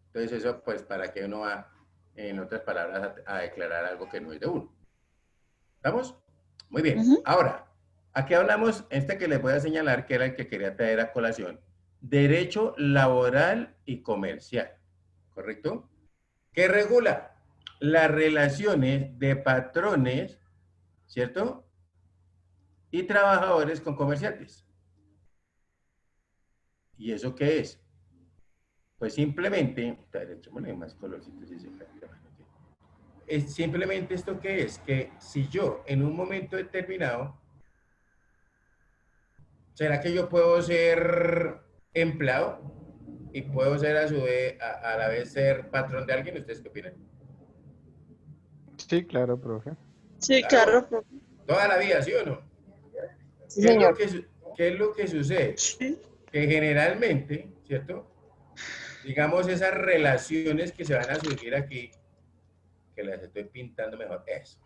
Entonces eso, pues, ¿para qué uno va, en otras palabras, a declarar algo que no es de uno? ¿Estamos? Muy bien. Ahora, aquí hablamos, que les voy a señalar, que era el que quería traer a colación, derecho laboral y comercial, ¿correcto? ¿Qué regula? Las relaciones de patrones, ¿cierto? Y trabajadores con comerciantes. ¿Y eso qué es? Pues simplemente, más colorcitos, simplemente esto que es, que si yo en un momento determinado, ¿será que yo puedo ser empleado y puedo ser a su vez, a la vez ser patrón de alguien? ¿Ustedes qué opinan? Sí, claro, profe. Sí, claro, profe. Toda la vida, ¿sí o no? Sí, señor. ¿Qué es lo que sucede? Sí. Que generalmente, ¿cierto? Digamos, esas relaciones que se van a surgir aquí, que las estoy pintando mejor, eso.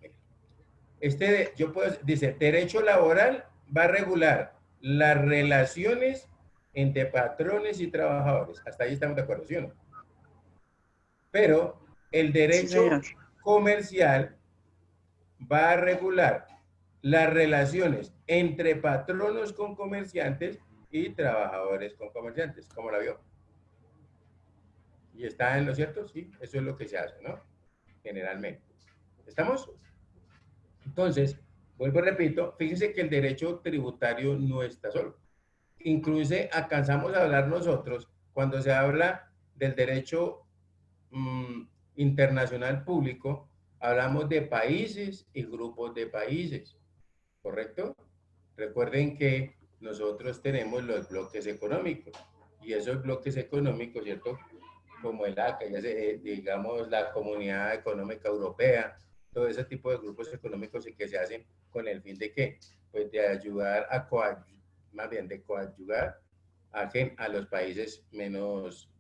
Dice, derecho laboral va a regular las relaciones entre patrones y trabajadores. Hasta ahí estamos de acuerdo, ¿sí o no? Pero el derecho comercial va a regular las relaciones entre patronos con comerciantes y trabajadores con comerciantes. ¿Cómo la vio? ¿Y está en lo cierto? Sí, eso es lo que se hace, ¿no? Generalmente. ¿Estamos? Entonces, vuelvo y repito, fíjense que el derecho tributario no está solo. Incluso alcanzamos a hablar nosotros, cuando se habla del derecho internacional público, hablamos de países y grupos de países, ¿correcto? Recuerden que nosotros tenemos los bloques económicos, y esos bloques económicos, ¿cierto? Como el ACA, digamos la Comunidad Económica Europea, todo ese tipo de grupos económicos que se hacen con el fin de ¿qué? Pues de ayudar de coadyuvar a los países menos,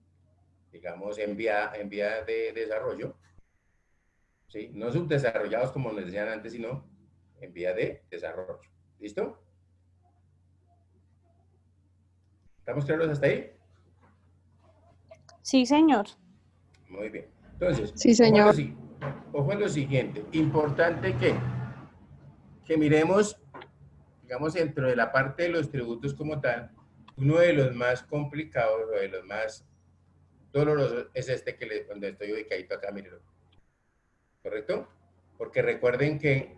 digamos, en vía de desarrollo, ¿sí? No subdesarrollados como nos decían antes, sino en vía de desarrollo. ¿Listo? ¿Estamos claros hasta ahí? Sí, señor. Muy bien. Entonces, sí, señor. Ojo en lo siguiente. Importante que miremos, digamos, dentro de la parte de los tributos como tal, uno de los más complicados o de los más dolorosos es donde estoy ubicadito acá, mírenlo. ¿Correcto? Porque recuerden que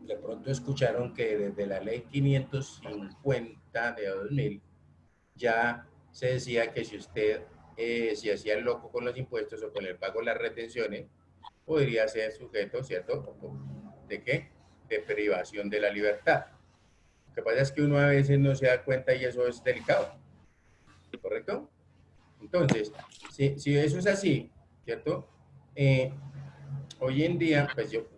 de pronto escucharon que desde la ley 550 de 2000 ya se decía que si usted si hacía el loco con los impuestos o con el pago de las retenciones, podría ser sujeto, ¿cierto? ¿De qué? De privación de la libertad. Lo que pasa es que uno a veces no se da cuenta y eso es delicado, ¿correcto? Entonces, si eso es así, ¿cierto? Hoy en día, pues yo,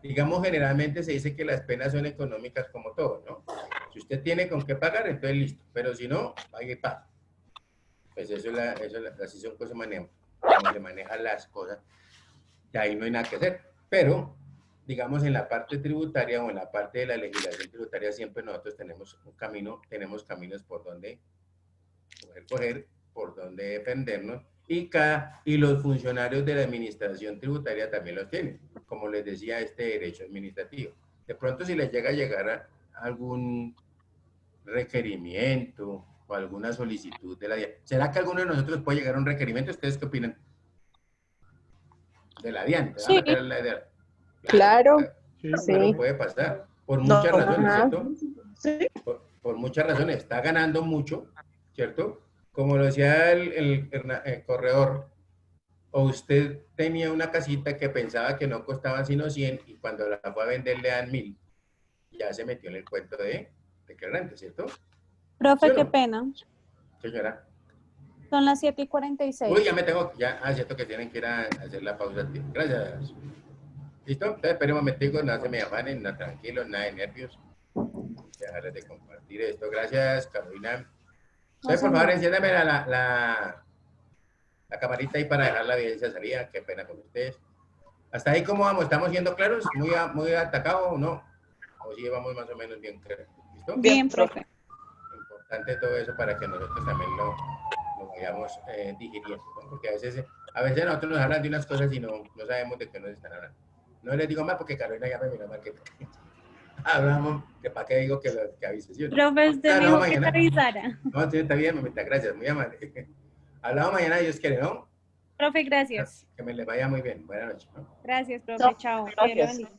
digamos, generalmente se dice que las penas son económicas como todo, ¿no? Si usted tiene con qué pagar, entonces listo, pero si no, pague y pague. Pues así son cosas como se manejan las cosas, y ahí no hay nada que hacer. Pero, digamos, en la parte tributaria o en la parte de la legislación tributaria, siempre nosotros tenemos tenemos caminos por donde poder coger, por donde defendernos, y los funcionarios de la administración tributaria también los tienen, como les decía, este derecho administrativo. De pronto, si les llega a llegar a algún requerimiento o alguna solicitud de la DIAN, ¿será que alguno de nosotros puede llegar a un requerimiento? ¿Ustedes qué opinan? De la DIAN, ¿te va a meter en la DIAN? Claro. Pero puede pasar, por muchas razones, Ajá. ¿cierto? Por muchas razones, está ganando mucho, ¿cierto? Como lo decía el corredor, o usted tenía una casita que pensaba que no costaba sino 100 y cuando la fue a vender le dan 1000, ya se metió en el cuento de que rente, ¿cierto? Profe, ¿Sí o qué no? pena. Señora. Son las 7:46. Uy, ya me tengo, cierto que tienen que ir a hacer la pausa. Gracias. ¿Listo? Entonces, esperen un momentico, no se me afanen, no, tranquilos, nada de nervios. Dejarles de compartir esto. Gracias, Carolina. Entonces, por favor, enciéndame la camarita ahí para dejar la evidencia salida. Qué pena con ustedes. ¿Hasta ahí cómo vamos? ¿Estamos siendo claros? ¿Muy atacados o no? ¿O sí vamos más o menos bien claros? ¿Listo? Bien, profe. Importante todo eso para que nosotros también lo vayamos digiriendo, ¿no? Porque a veces nosotros nos hablan de unas cosas y no sabemos de qué nos están hablando. No les digo más porque Carolina ya me mira más que hablamos, que para qué digo que avise, ¿sí? Profe, usted dijo que te avisara. No, sí, está bien, mamita, gracias, muy amable. Hablamos mañana, Dios quiere, ¿no? Profe, gracias. Que me les vaya muy bien. Buenas noches, ¿no? Gracias, profe. Chao. Dios le bendiga.